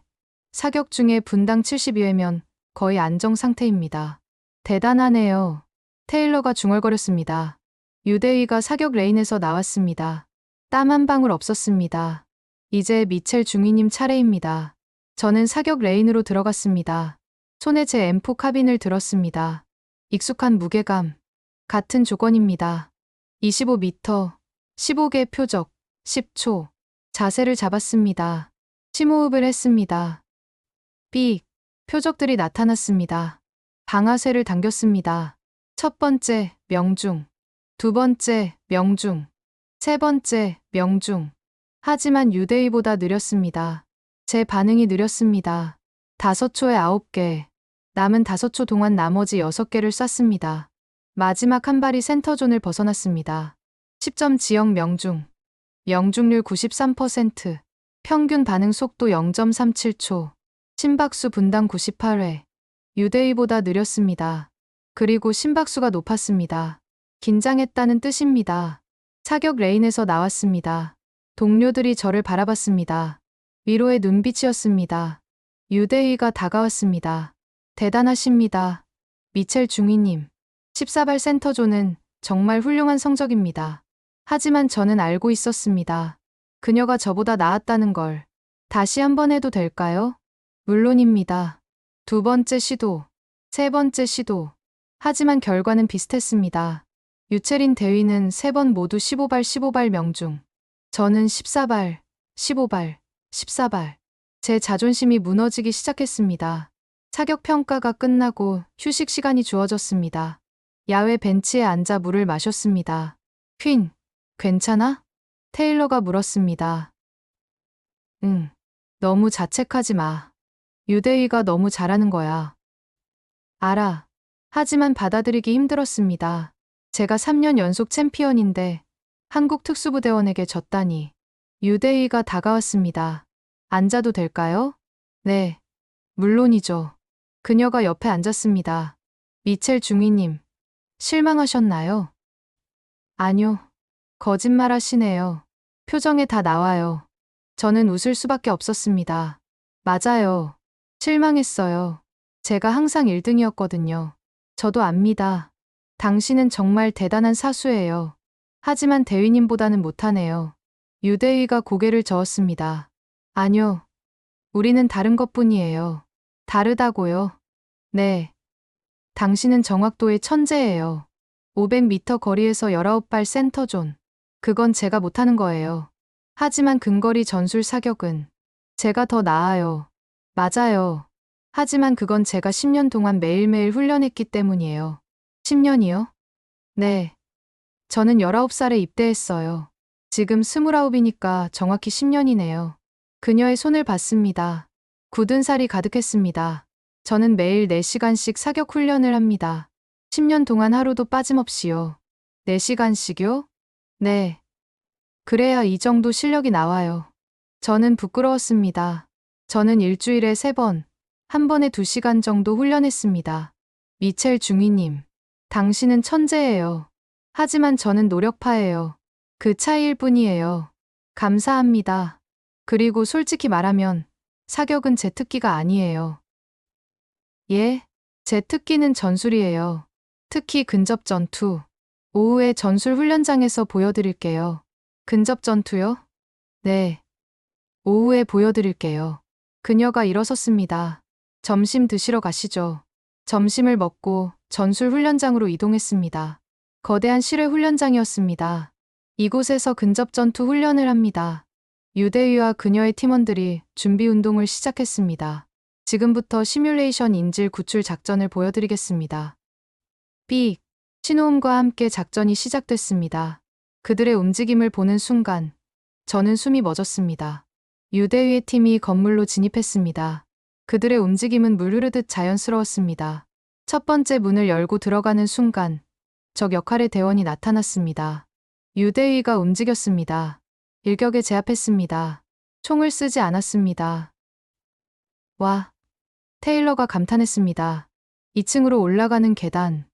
사격 중에 분당 72회면 거의 안정 상태입니다. 대단하네요. 테일러가 중얼거렸습니다. 유대위가 사격 레인에서 나왔습니다. 땀 한 방울 없었습니다. 이제 미첼 중위님 차례입니다. 저는 사격 레인으로 들어갔습니다. 손에 제 M4 카빈을 들었습니다. 익숙한 무게감. 같은 조건입니다. 25m, 15개 표적, 10초. 자세를 잡았습니다. 심호흡을 했습니다. 삑. 표적들이 나타났습니다. 방아쇠를 당겼습니다. 첫 번째, 명중. 두 번째, 명중. 세 번째, 명중. 하지만 유대위보다 느렸습니다. 제 반응이 느렸습니다. 5초에 9개. 남은 5초 동안 나머지 6개를 쐈습니다. 마지막 한 발이 센터존을 벗어났습니다. 10점 지역 명중. 명중률 93%. 평균 반응 속도 0.37초. 심박수 분당 98회. 유대위보다 느렸습니다. 그리고 심박수가 높았습니다. 긴장했다는 뜻입니다. 사격 레인에서 나왔습니다. 동료들이 저를 바라봤습니다. 위로의 눈빛이었습니다. 유대위가 다가왔습니다. 대단하십니다. 미첼 중위님. 14발 센터존은 정말 훌륭한 성적입니다. 하지만 저는 알고 있었습니다. 그녀가 저보다 나았다는 걸. 다시 한번 해도 될까요? 물론입니다. 두 번째 시도, 세 번째 시도. 하지만 결과는 비슷했습니다. 유체린 대위는 3번 모두 15발 15발 명중. 저는 14발, 15발, 14발. 제 자존심이 무너지기 시작했습니다. 사격 평가가 끝나고 휴식 시간이 주어졌습니다. 야외 벤치에 앉아 물을 마셨습니다. 퀸, 괜찮아? 테일러가 물었습니다. 응. 너무 자책하지 마. 유대위가 너무 잘하는 거야. 알아. 하지만 받아들이기 힘들었습니다. 제가 3년 연속 챔피언인데 한국 특수부대원에게 졌다니. 유대위가 다가왔습니다. 앉아도 될까요? 네. 물론이죠. 그녀가 옆에 앉았습니다. 미첼 중위님. 실망하셨나요? 아니요. 거짓말하시네요. 표정에 다 나와요. 저는 웃을 수밖에 없었습니다. 맞아요. 실망했어요. 제가 항상 1등이었거든요. 저도 압니다. 당신은 정말 대단한 사수예요. 하지만 대위님보다는 못하네요. 유대위가 고개를 저었습니다. 아니요. 우리는 다른 것뿐이에요. 다르다고요? 네. 당신은 정확도의 천재예요. 500m 거리에서 19발 센터존. 그건 제가 못하는 거예요. 하지만 근거리 전술 사격은 제가 더 나아요. 맞아요. 하지만 그건 제가 10년 동안 매일매일 훈련했기 때문이에요. 10년이요? 네. 저는 19살에 입대했어요. 지금 29이니까 정확히 10년이네요. 그녀의 손을 봤습니다. 굳은 살이 가득했습니다. 저는 매일 4시간씩 사격 훈련을 합니다. 10년 동안 하루도 빠짐없이요. 4시간씩요? 네. 그래야 이 정도 실력이 나와요. 저는 부끄러웠습니다. 저는 일주일에 3번, 한 번에 2시간 정도 훈련했습니다. 미첼 중위님. 당신은 천재예요. 하지만 저는 노력파예요. 그 차이일 뿐이에요. 감사합니다. 그리고 솔직히 말하면 사격은 제 특기가 아니에요. 예? 제 특기는 전술이에요. 특히 근접 전투. 오후에 전술 훈련장에서 보여드릴게요. 근접 전투요? 네. 오후에 보여드릴게요. 그녀가 일어섰습니다. 점심 드시러 가시죠. 점심을 먹고 전술 훈련장으로 이동했습니다. 거대한 실외 훈련장이었습니다. 이곳에서 근접 전투 훈련을 합니다. 유대위와 그녀의 팀원들이 준비 운동을 시작했습니다. 지금부터 시뮬레이션 인질 구출 작전을 보여드리겠습니다. 삑. 신호음과 함께 작전이 시작됐습니다. 그들의 움직임을 보는 순간 저는 숨이 멎었습니다. 유대위의 팀이 건물로 진입했습니다. 그들의 움직임은 물 흐르듯 자연스러웠습니다. 첫 번째 문을 열고 들어가는 순간 적 역할의 대원이 나타났습니다. 유대위가 움직였습니다. 일격에 제압했습니다. 총을 쓰지 않았습니다. 와, 테일러가 감탄했습니다. 2층으로 올라가는 계단.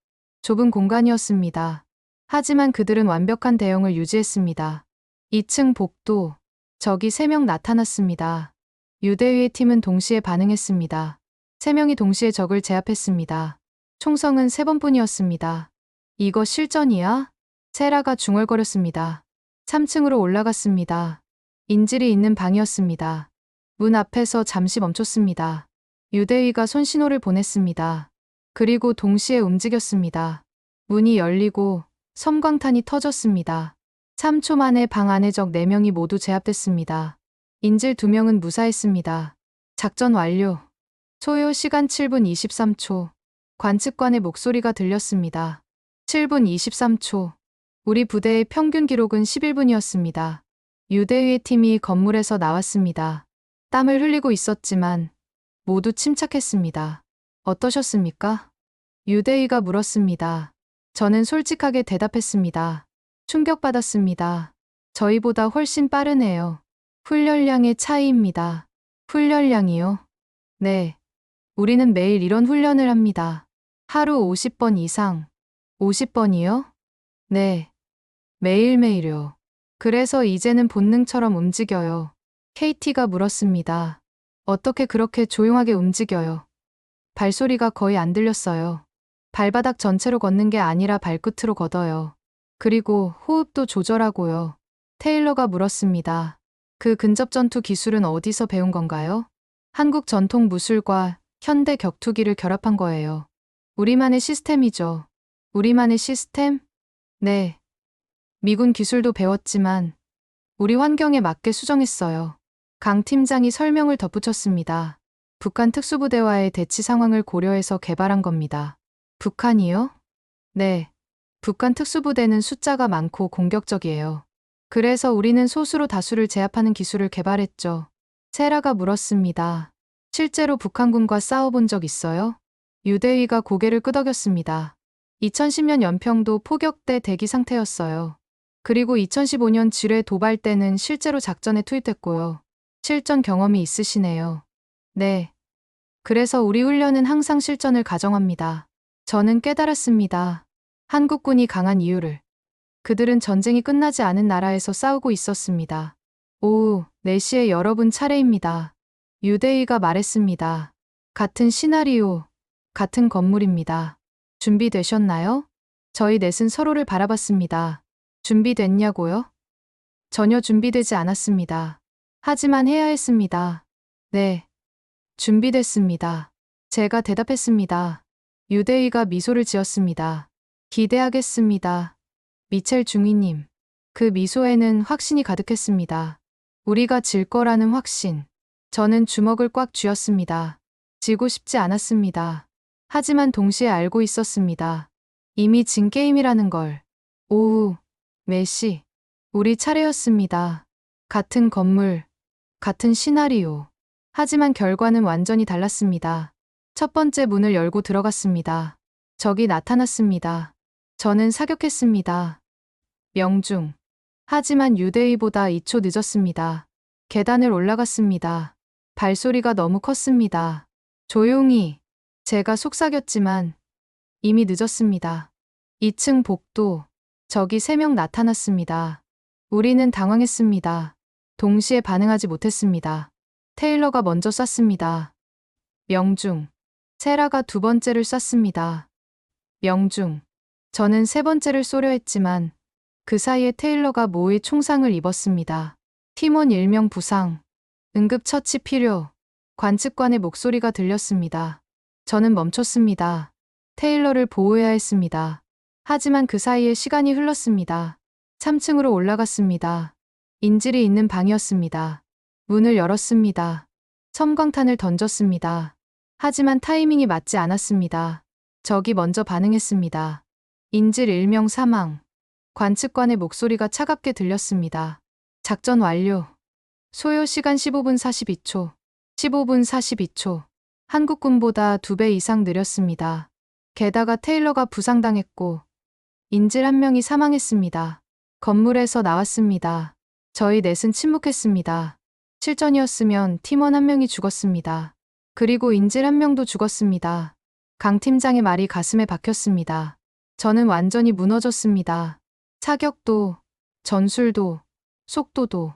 좁은 공간이었습니다. 하지만 그들은 완벽한 대형을 유지했습니다. 2층 복도. 적이 3명 나타났습니다. 유대위의 팀은 동시에 반응했습니다. 3명이 동시에 적을 제압했습니다. 총성은 3번뿐이었습니다. 이거 실전이야? 세라가 중얼거렸습니다. 3층으로 올라갔습니다. 인질이 있는 방이었습니다. 문 앞에서 잠시 멈췄습니다. 유대위가 손신호를 보냈습니다. 그리고 동시에 움직였습니다. 문이 열리고 섬광탄이 터졌습니다. 3초 만에 방 안에 적 4명이 모두 제압됐습니다. 인질 2명은 무사했습니다. 작전 완료. 소요 시간 7분 23초. 관측관의 목소리가 들렸습니다. 7분 23초. 우리 부대의 평균 기록은 11분이었습니다. 유대위의 팀이 건물에서 나왔습니다. 땀을 흘리고 있었지만 모두 침착했습니다. 어떠셨습니까? 유대위가 물었습니다. 저는 솔직하게 대답했습니다. 충격받았습니다. 저희보다 훨씬 빠르네요. 훈련량의 차이입니다. 훈련량이요? 네. 우리는 매일 이런 훈련을 합니다. 하루 50번 이상. 50번이요? 네. 매일매일요. 그래서 이제는 본능처럼 움직여요. KT가 물었습니다. 어떻게 그렇게 조용하게 움직여요? 발소리가 거의 안 들렸어요. 발바닥 전체로 걷는 게 아니라 발끝으로 걷어요. 그리고 호흡도 조절하고요. 테일러가 물었습니다. 그 근접 전투 기술은 어디서 배운 건가요? 한국 전통 무술과 현대 격투기를 결합한 거예요. 우리만의 시스템이죠. 우리만의 시스템? 네. 미군 기술도 배웠지만 우리 환경에 맞게 수정했어요. 강 팀장이 설명을 덧붙였습니다. 북한 특수부대와의 대치 상황을 고려해서 개발한 겁니다. 북한이요? 네. 북한 특수부대는 숫자가 많고 공격적이에요. 그래서 우리는 소수로 다수를 제압하는 기술을 개발했죠. 세라가 물었습니다. 실제로 북한군과 싸워본 적 있어요? 유대위가 고개를 끄덕였습니다. 2010년 연평도 포격대 대기 상태였어요. 그리고 2015년 지뢰 도발 때는 실제로 작전에 투입됐고요. 실전 경험이 있으시네요. 네. 그래서 우리 훈련은 항상 실전을 가정합니다. 저는 깨달았습니다. 한국군이 강한 이유를. 그들은 전쟁이 끝나지 않은 나라에서 싸우고 있었습니다. 오후 4시에 여러분 차례입니다. 유대위가 말했습니다. 같은 시나리오, 같은 건물입니다. 준비되셨나요? 저희 넷은 서로를 바라봤습니다. 준비됐냐고요? 전혀 준비되지 않았습니다. 하지만 해야 했습니다. 네. 준비됐습니다. 제가 대답했습니다. 유대위가 미소를 지었습니다. 기대하겠습니다. 미첼 중위님. 그 미소에는 확신이 가득했습니다. 우리가 질 거라는 확신. 저는 주먹을 꽉 쥐었습니다. 지고 싶지 않았습니다. 하지만 동시에 알고 있었습니다. 이미 진 게임이라는 걸. 오후 4시. 우리 차례였습니다. 같은 건물, 같은 시나리오. 하지만 결과는 완전히 달랐습니다. 첫 번째 문을 열고 들어갔습니다. 적이 나타났습니다. 저는 사격했습니다. 명중. 하지만 유대위보다 2초 늦었습니다. 계단을 올라갔습니다. 발소리가 너무 컸습니다. 조용히. 제가 속삭였지만 이미 늦었습니다. 2층 복도. 적이 3명 나타났습니다. 우리는 당황했습니다. 동시에 반응하지 못했습니다. 테일러가 먼저 쐈습니다. 명중. 세라가 2번째를 쐈습니다. 명중. 저는 3번째를 쏘려 했지만 그 사이에 테일러가 모의 총상을 입었습니다. 팀원 1명 부상. 응급처치 필요. 관측관의 목소리가 들렸습니다. 저는 멈췄습니다. 테일러를 보호해야 했습니다. 하지만 그 사이에 시간이 흘렀습니다. 3층으로 올라갔습니다. 인질이 있는 방이었습니다. 문을 열었습니다. 섬광탄을 던졌습니다. 하지만 타이밍이 맞지 않았습니다. 적이 먼저 반응했습니다. 인질 1명 사망. 관측관의 목소리가 차갑게 들렸습니다. 작전 완료. 소요 시간 15분 42초. 15분 42초. 한국군보다 2배 이상 느렸습니다. 게다가 테일러가 부상당했고 인질 1명이 사망했습니다. 건물에서 나왔습니다. 저희 넷은 침묵했습니다. 실전이었으면 팀원 1명이 죽었습니다. 그리고 인질 한 명도 죽었습니다. 강 팀장의 말이 가슴에 박혔습니다. 저는 완전히 무너졌습니다. 사격도, 전술도, 속도도,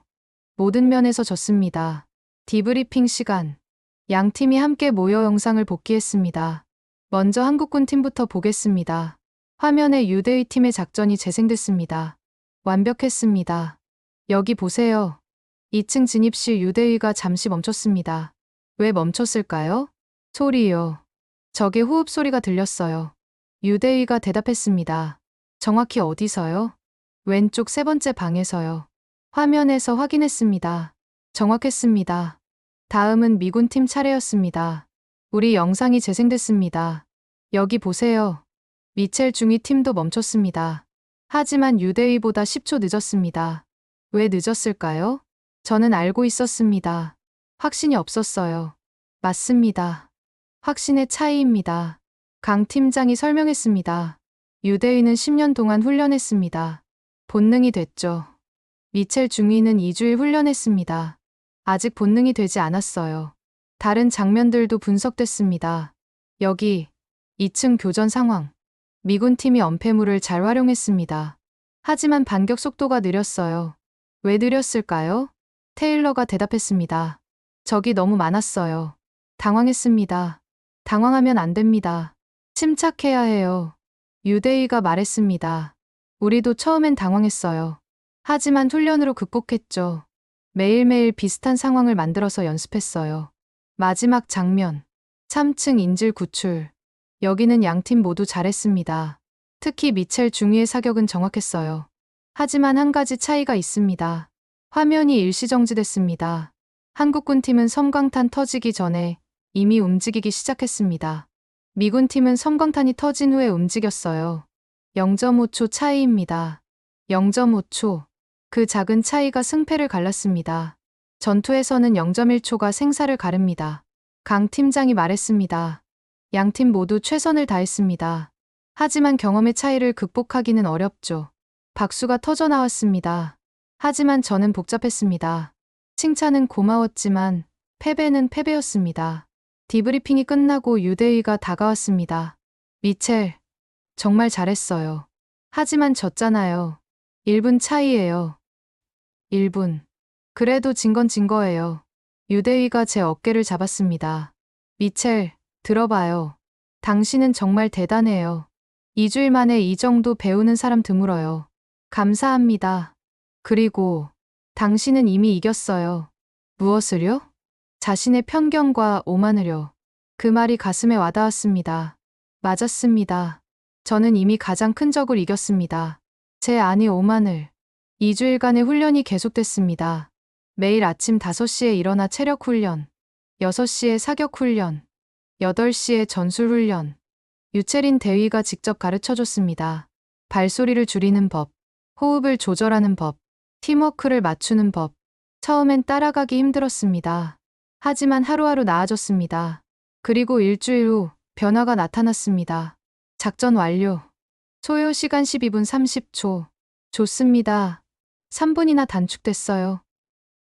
모든 면에서 졌습니다. 디브리핑 시간. 양 팀이 함께 모여 영상을 복귀했습니다. 먼저 한국군 팀부터 보겠습니다. 화면에 유대의 팀의 작전이 재생됐습니다. 완벽했습니다. 여기 보세요. 2층 진입 시 유대의가 잠시 멈췄습니다. 왜 멈췄을까요? 소리요. 적의 호흡 소리가 들렸어요. 유대의가 대답했습니다. 정확히 어디서요? 왼쪽 세 번째 방에서요. 화면에서 확인했습니다. 정확했습니다. 다음은 미군 팀 차례였습니다. 우리 영상이 재생됐습니다. 여기 보세요. 미첼 중위 팀도 멈췄습니다. 하지만 유대의보다 10초 늦었습니다. 왜 늦었을까요? 저는 알고 있었습니다. 확신이 없었어요. 맞습니다. 확신의 차이입니다. 강 팀장이 설명했습니다. 유대의는 10년 동안 훈련했습니다. 본능이 됐죠. 미첼 중위는 2주일 훈련했습니다. 아직 본능이 되지 않았어요. 다른 장면들도 분석됐습니다. 여기 2층 교전 상황. 미군 팀이 엄폐물을 잘 활용했습니다. 하지만 반격 속도가 느렸어요. 왜 느렸을까요? 테일러가 대답했습니다. 적이 너무 많았어요. 당황했습니다. 당황하면 안 됩니다. 침착해야 해요. 유대의가 말했습니다. 우리도 처음엔 당황했어요. 하지만 훈련으로 극복했죠. 매일매일 비슷한 상황을 만들어서 연습했어요. 마지막 장면. 3층 인질 구출. 여기는 양팀 모두 잘했습니다. 특히 미첼 중위의 사격은 정확했어요. 하지만 한 가지 차이가 있습니다. 화면이 일시정지됐습니다. 한국군 팀은 섬광탄 터지기 전에 이미 움직이기 시작했습니다. 미군 팀은 섬광탄이 터진 후에 움직였어요. 0.5초 차이입니다. 0.5초. 그 작은 차이가 승패를 갈랐습니다. 전투에서는 0.1초가 생사를 가릅니다. 강 팀장이 말했습니다. 양팀 모두 최선을 다했습니다. 하지만 경험의 차이를 극복하기는 어렵죠. 박수가 터져 나왔습니다. 하지만 저는 복잡했습니다. 칭찬은 고마웠지만 패배는 패배였습니다. 디브리핑이 끝나고 유대의가 다가왔습니다. 미첼, 정말 잘했어요. 하지만 졌잖아요. 1분 차이예요. 1분. 그래도 진 건 진 거예요. 유대의가 제 어깨를 잡았습니다. 미첼, 들어봐요. 당신은 정말 대단해요. 2주일 만에 이 정도 배우는 사람 드물어요. 감사합니다. 그리고 당신은 이미 이겼어요. 무엇을요? 자신의 편견과 오만을요. 그 말이 가슴에 와닿았습니다. 맞았습니다. 저는 이미 가장 큰 적을 이겼습니다. 제 안의 오만을. 2주일간의 훈련이 계속됐습니다. 매일 아침 5시에 일어나 체력 훈련, 6시에 사격 훈련, 8시에 전술 훈련. 유체린 대위가 직접 가르쳐줬습니다. 발소리를 줄이는 법, 호흡을 조절하는 법, 팀워크를 맞추는 법. 처음엔 따라가기 힘들었습니다. 하지만 하루하루 나아졌습니다. 그리고 일주일 후 변화가 나타났습니다. 작전 완료. 소요 시간 12분 30초. 좋습니다. 3분이나 단축됐어요.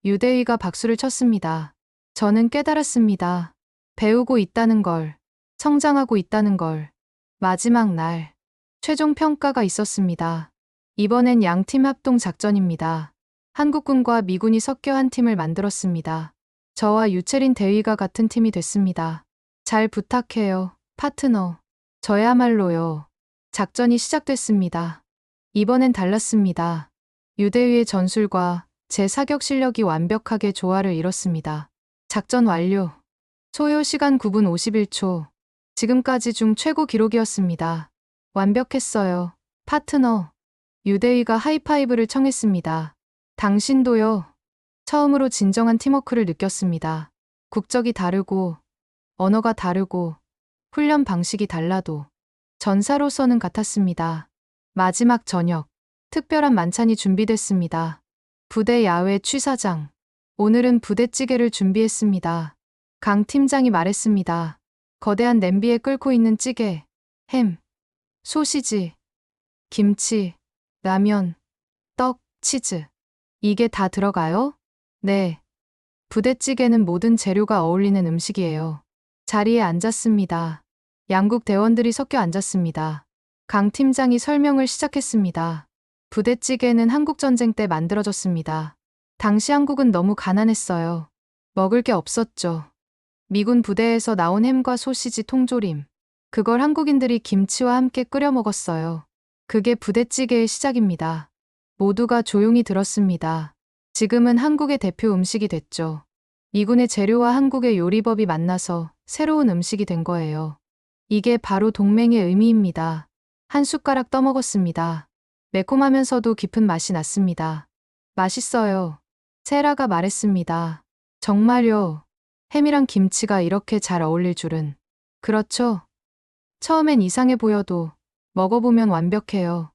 유대의가 박수를 쳤습니다. 저는 깨달았습니다. 배우고 있다는 걸, 성장하고 있다는 걸. 마지막 날, 최종 평가가 있었습니다. 이번엔 양팀 합동 작전입니다. 한국군과 미군이 섞여 한 팀을 만들었습니다. 저와 유체린 대위가 같은 팀이 됐습니다. 잘 부탁해요, 파트너. 저야말로요. 작전이 시작됐습니다. 이번엔 달랐습니다. 유대위의 전술과 제 사격 실력이 완벽하게 조화를 이뤘습니다. 작전 완료. 소요 시간 9분 51초. 지금까지 중 최고 기록이었습니다. 완벽했어요, 파트너. 유대위가 하이파이브를 청했습니다. 당신도요. 처음으로 진정한 팀워크를 느꼈습니다. 국적이 다르고, 언어가 다르고, 훈련 방식이 달라도 전사로서는 같았습니다. 마지막 저녁, 특별한 만찬이 준비됐습니다. 부대 야외 취사장. 오늘은 부대찌개를 준비했습니다. 강 팀장이 말했습니다. 거대한 냄비에 끓고 있는 찌개, 햄, 소시지, 김치, 라면, 떡, 치즈. 이게 다 들어가요? 네. 부대찌개는 모든 재료가 어울리는 음식이에요. 자리에 앉았습니다. 양국 대원들이 섞여 앉았습니다. 강 팀장이 설명을 시작했습니다. 부대찌개는 한국전쟁 때 만들어졌습니다. 당시 한국은 너무 가난했어요. 먹을 게 없었죠. 미군 부대에서 나온 햄과 소시지 통조림. 그걸 한국인들이 김치와 함께 끓여 먹었어요. 그게 부대찌개의 시작입니다. 모두가 조용히 들었습니다. 지금은 한국의 대표 음식이 됐죠. 미군의 재료와 한국의 요리법이 만나서 새로운 음식이 된 거예요. 이게 바로 동맹의 의미입니다. 한 숟가락 떠먹었습니다. 매콤하면서도 깊은 맛이 났습니다. 맛있어요. 세라가 말했습니다. 정말요. 햄이랑 김치가 이렇게 잘 어울릴 줄은. 그렇죠. 처음엔 이상해 보여도 먹어보면 완벽해요.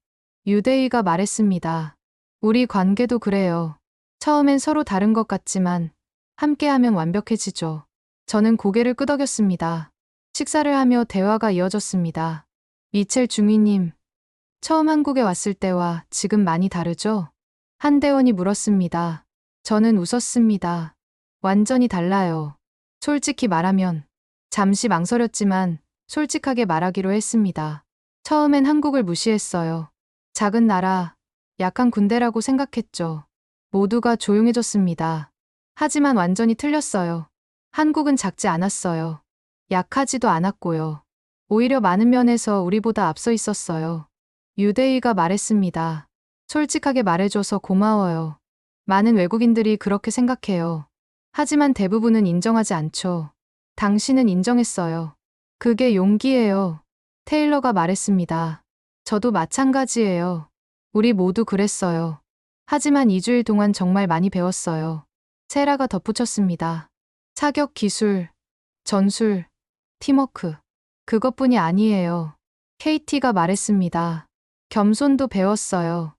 유대이가 말했습니다. 우리 관계도 그래요. 처음엔 서로 다른 것 같지만 함께하면 완벽해지죠. 저는 고개를 끄덕였습니다. 식사를 하며 대화가 이어졌습니다. 미첼 중위님, 처음 한국에 왔을 때와 지금 많이 다르죠? 한 대원이 물었습니다. 저는 웃었습니다. 완전히 달라요. 솔직히 말하면 잠시 망설였지만 솔직하게 말하기로 했습니다. 처음엔 한국을 무시했어요. 작은 나라, 약한 군대라고 생각했죠. 모두가 조용해졌습니다. 하지만 완전히 틀렸어요. 한국은 작지 않았어요. 약하지도 않았고요. 오히려 많은 면에서 우리보다 앞서 있었어요. 유대이가 말했습니다. 솔직하게 말해줘서 고마워요. 많은 외국인들이 그렇게 생각해요. 하지만 대부분은 인정하지 않죠. 당신은 인정했어요. 그게 용기예요. 테일러가 말했습니다. 저도 마찬가지예요. 우리 모두 그랬어요. 하지만 2주일 동안 정말 많이 배웠어요. 세라가 덧붙였습니다. 사격 기술, 전술, 팀워크. 그것뿐이 아니에요. KT가 말했습니다. 겸손도 배웠어요.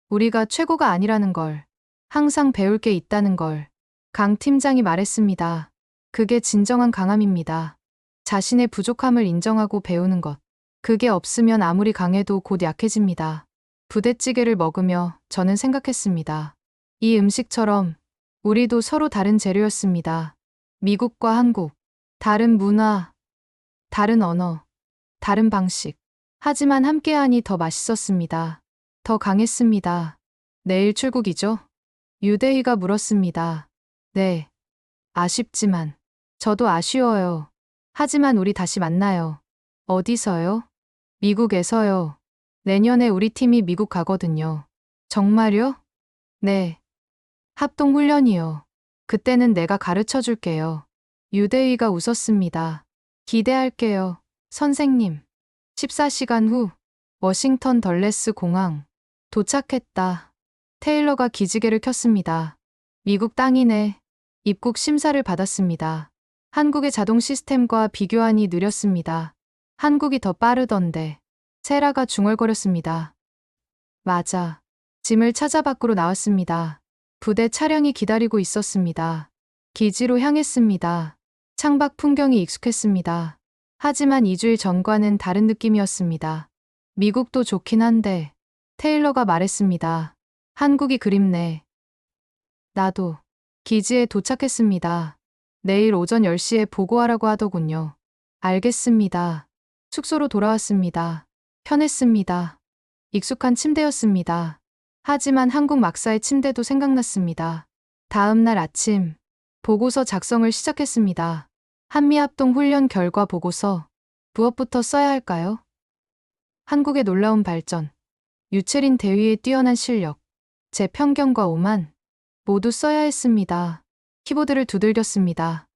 우리가 최고가 아니라는 걸. 항상 배울 게 있다는 걸. 강 팀장이 말했습니다. 그게 진정한 강함입니다. 자신의 부족함을 인정하고 배우는 것. 그게 없으면 아무리 강해도 곧 약해집니다. 부대찌개를 먹으며 저는 생각했습니다. 이 음식처럼 우리도 서로 다른 재료였습니다. 미국과 한국. 다른 문화, 다른 언어, 다른 방식. 하지만 함께하니 더 맛있었습니다. 더 강했습니다. 내일 출국이죠? 유대희가 물었습니다. 네. 아쉽지만. 저도 아쉬워요. 하지만 우리 다시 만나요. 어디서요? 미국에서요. 내년에 우리 팀이 미국 가거든요. 정말요? 네. 합동훈련이요. 그때는 내가 가르쳐 줄게요. 유대희가 웃었습니다. 기대할게요. 선생님. 14시간 후 워싱턴 덜레스 공항. 도착했다. 테일러가 기지개를 켰습니다. 미국 땅이네. 입국 심사를 받았습니다. 한국의 자동 시스템과 비교하니 느렸습니다. 한국이 더 빠르던데. 세라가 중얼거렸습니다. 맞아. 짐을 찾아 밖으로 나왔습니다. 부대 차량이 기다리고 있었습니다. 기지로 향했습니다. 창밖 풍경이 익숙했습니다. 하지만 2주일 전과는 다른 느낌이었습니다. 미국도 좋긴 한데, 테일러가 말했습니다. 한국이 그립네. 나도. 기지에 도착했습니다. 내일 오전 10시에 보고하라고 하더군요. 알겠습니다. 숙소로 돌아왔습니다. 편했습니다. 익숙한 침대였습니다. 하지만 한국 막사의 침대도 생각났습니다. 다음 날 아침, 보고서 작성을 시작했습니다. 한미합동 훈련 결과 보고서. 무엇부터 써야 할까요? 한국의 놀라운 발전. 유채린 대위의 뛰어난 실력. 제 편견과 오만. 모두 써야 했습니다. 키보드를 두들겼습니다.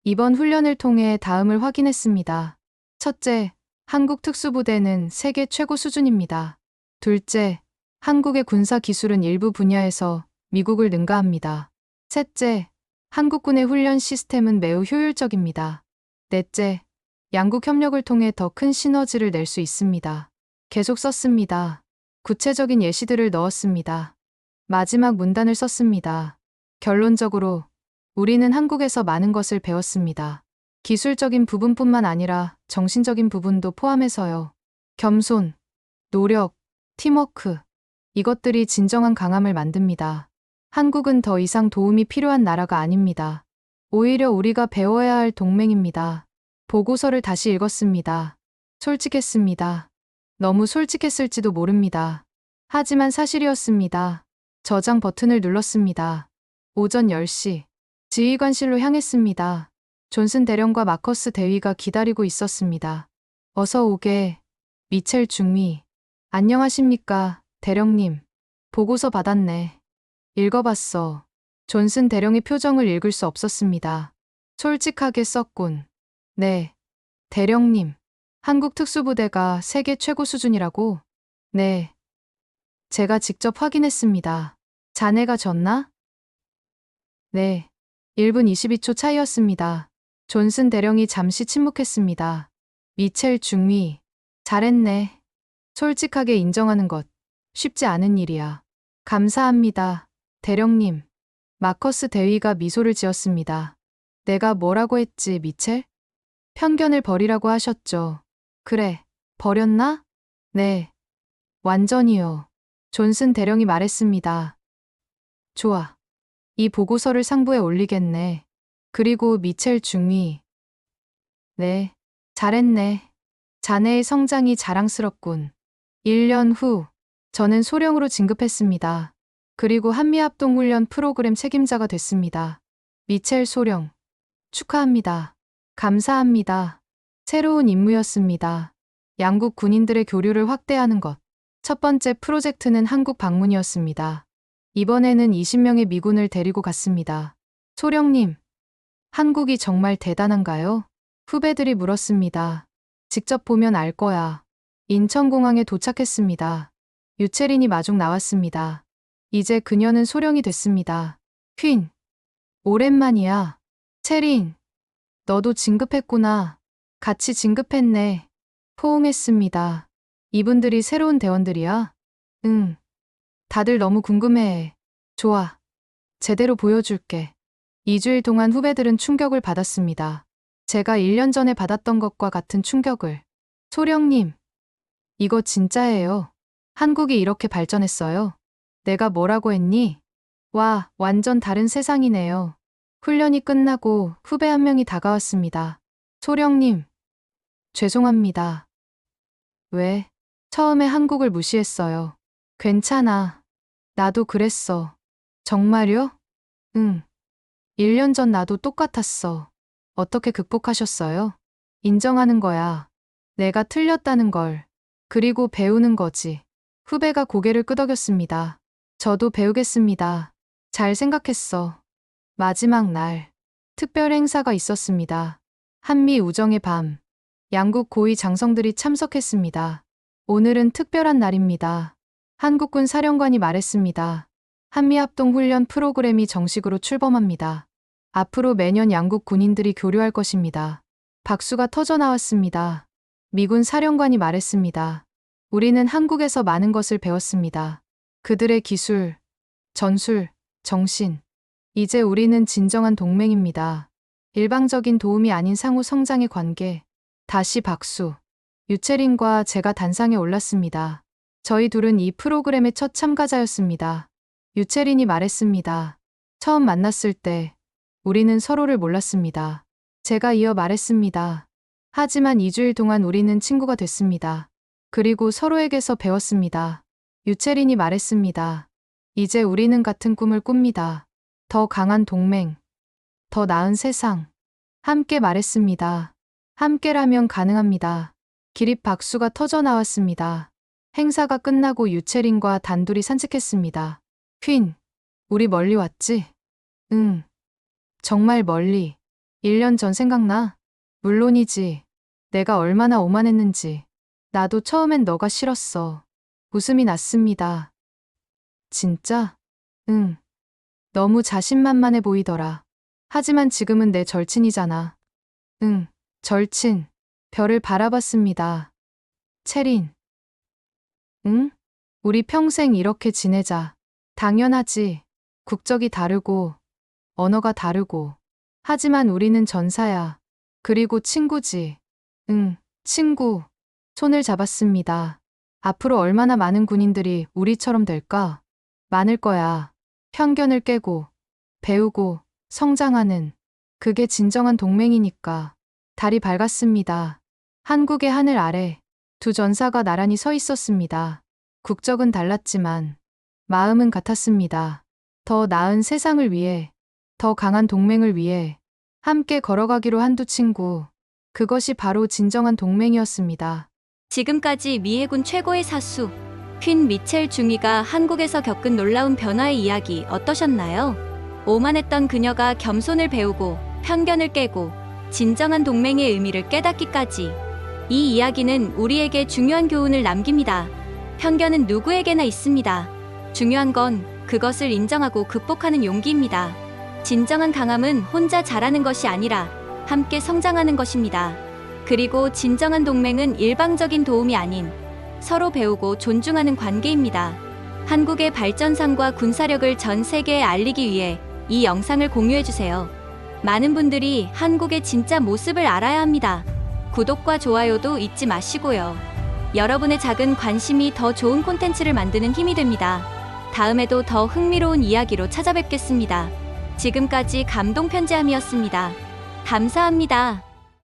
이번 훈련을 통해 다음을 확인했습니다. 첫째, 한국 특수부대는 세계 최고 수준입니다. 둘째, 한국의 군사 기술은 일부 분야에서 미국을 능가합니다. 셋째, 한국군의 훈련 시스템은 매우 효율적입니다. 넷째, 양국 협력을 통해 더 큰 시너지를 낼 수 있습니다. 계속 썼습니다. 구체적인 예시들을 넣었습니다. 마지막 문단을 썼습니다. 결론적으로 우리는 한국에서 많은 것을 배웠습니다. 기술적인 부분뿐만 아니라 정신적인 부분도 포함해서요. 겸손, 노력, 팀워크. 이것들이 진정한 강함을 만듭니다. 한국은 더 이상 도움이 필요한 나라가 아닙니다. 오히려 우리가 배워야 할 동맹입니다. 보고서를 다시 읽었습니다. 솔직했습니다. 너무 솔직했을지도 모릅니다. 하지만 사실이었습니다. 저장 버튼을 눌렀습니다. 오전 10시. 지휘관실로 향했습니다. 존슨 대령과 마커스 대위가 기다리고 있었습니다. 어서 오게. 미첼 중위. 안녕하십니까, 대령님. 보고서 받았네. 읽어봤어. 존슨 대령의 표정을 읽을 수 없었습니다. 솔직하게 썼군. 네. 대령님. 한국 특수부대가 세계 최고 수준이라고? 네. 제가 직접 확인했습니다. 자네가 졌나? 네. 1분 22초 차이였습니다. 존슨 대령이 잠시 침묵했습니다. 미첼 중위. 잘했네. 솔직하게 인정하는 것. 쉽지 않은 일이야. 감사합니다. 대령님. 마커스 대위가 미소를 지었습니다. 내가 뭐라고 했지, 미첼? 편견을 버리라고 하셨죠. 그래. 버렸나? 네. 완전히요. 존슨 대령이 말했습니다. 좋아. 이 보고서를 상부에 올리겠네. 그리고 미첼 중위. 네. 잘했네. 자네의 성장이 자랑스럽군. 1년 후, 저는 소령으로 진급했습니다. 그리고 한미합동훈련 프로그램 책임자가 됐습니다. 미첼 소령. 축하합니다. 감사합니다. 새로운 임무였습니다. 양국 군인들의 교류를 확대하는 것. 첫 번째 프로젝트는 한국 방문이었습니다. 이번에는 20명의 미군을 데리고 갔습니다. 소령님, 한국이 정말 대단한가요? 후배들이 물었습니다. 직접 보면 알 거야. 인천공항에 도착했습니다. 유채린이 마중 나왔습니다. 이제 그녀는 소령이 됐습니다. 퀸. 오랜만이야. 채린. 너도 진급했구나. 같이 진급했네. 포옹했습니다. 이분들이 새로운 대원들이야? 응. 다들 너무 궁금해해. 좋아. 제대로 보여줄게. 2주일 동안 후배들은 충격을 받았습니다. 제가 1년 전에 받았던 것과 같은 충격을. 소령님. 이거 진짜예요. 한국이 이렇게 발전했어요. 내가 뭐라고 했니? 와, 완전 다른 세상이네요. 훈련이 끝나고 후배 한 명이 다가왔습니다. 소령님. 죄송합니다. 왜? 처음에 한국을 무시했어요. 괜찮아. 나도 그랬어. 정말요? 응. 1년 전 나도 똑같았어. 어떻게 극복하셨어요? 인정하는 거야. 내가 틀렸다는 걸. 그리고 배우는 거지. 후배가 고개를 끄덕였습니다. 저도 배우겠습니다. 잘 생각했어. 마지막 날. 특별 행사가 있었습니다. 한미 우정의 밤. 양국 고위 장성들이 참석했습니다. 오늘은 특별한 날입니다. 한국군 사령관이 말했습니다. 한미합동 훈련 프로그램이 정식으로 출범합니다. 앞으로 매년 양국 군인들이 교류할 것입니다. 박수가 터져 나왔습니다. 미군 사령관이 말했습니다. 우리는 한국에서 많은 것을 배웠습니다. 그들의 기술, 전술, 정신. 이제 우리는 진정한 동맹입니다. 일방적인 도움이 아닌 상호 성장의 관계. 다시 박수. 유채린과 제가 단상에 올랐습니다. 저희 둘은 이 프로그램의 첫 참가자였습니다. 유채린이 말했습니다. 처음 만났을 때 우리는 서로를 몰랐습니다. 제가 이어 말했습니다. 하지만 2주일 동안 우리는 친구가 됐습니다. 그리고 서로에게서 배웠습니다. 유채린이 말했습니다. 이제 우리는 같은 꿈을 꿉니다. 더 강한 동맹, 더 나은 세상. 함께 말했습니다. 함께라면 가능합니다. 기립 박수가 터져 나왔습니다. 행사가 끝나고 유채린과 단둘이 산책했습니다. 퀸, 우리 멀리 왔지? 응. 정말 멀리. 1년 전 생각나? 물론이지. 내가 얼마나 오만했는지. 나도 처음엔 너가 싫었어. 웃음이 났습니다. 진짜? 응. 너무 자신만만해 보이더라. 하지만 지금은 내 절친이잖아. 응, 절친. 별을 바라봤습니다. 채린. 응? 우리 평생 이렇게 지내자. 당연하지. 국적이 다르고, 언어가 다르고. 하지만 우리는 전사야. 그리고 친구지. 응, 친구. 손을 잡았습니다. 앞으로 얼마나 많은 군인들이 우리처럼 될까? 많을 거야. 편견을 깨고, 배우고, 성장하는. 그게 진정한 동맹이니까. 달이 밝았습니다. 한국의 하늘 아래 두 전사가 나란히 서 있었습니다. 국적은 달랐지만 마음은 같았습니다. 더 나은 세상을 위해, 더 강한 동맹을 위해 함께 걸어가기로 한 두 친구. 그것이 바로 진정한 동맹이었습니다. 지금까지 미 해군 최고의 사수 퀸 미첼 중위가 한국에서 겪은 놀라운 변화의 이야기 어떠셨나요? 오만했던 그녀가 겸손을 배우고 편견을 깨고 진정한 동맹의 의미를 깨닫기까지. 이 이야기는 우리에게 중요한 교훈을 남깁니다. 편견은 누구에게나 있습니다. 중요한 건 그것을 인정하고 극복하는 용기입니다. 진정한 강함은 혼자 자라는 것이 아니라 함께 성장하는 것입니다. 그리고 진정한 동맹은 일방적인 도움이 아닌 서로 배우고 존중하는 관계입니다. 한국의 발전상과 군사력을 전 세계에 알리기 위해 이 영상을 공유해주세요. 많은 분들이 한국의 진짜 모습을 알아야 합니다. 구독과 좋아요도 잊지 마시고요. 여러분의 작은 관심이 더 좋은 콘텐츠를 만드는 힘이 됩니다. 다음에도 더 흥미로운 이야기로 찾아뵙겠습니다. 지금까지 감동 편지함이었습니다. 감사합니다.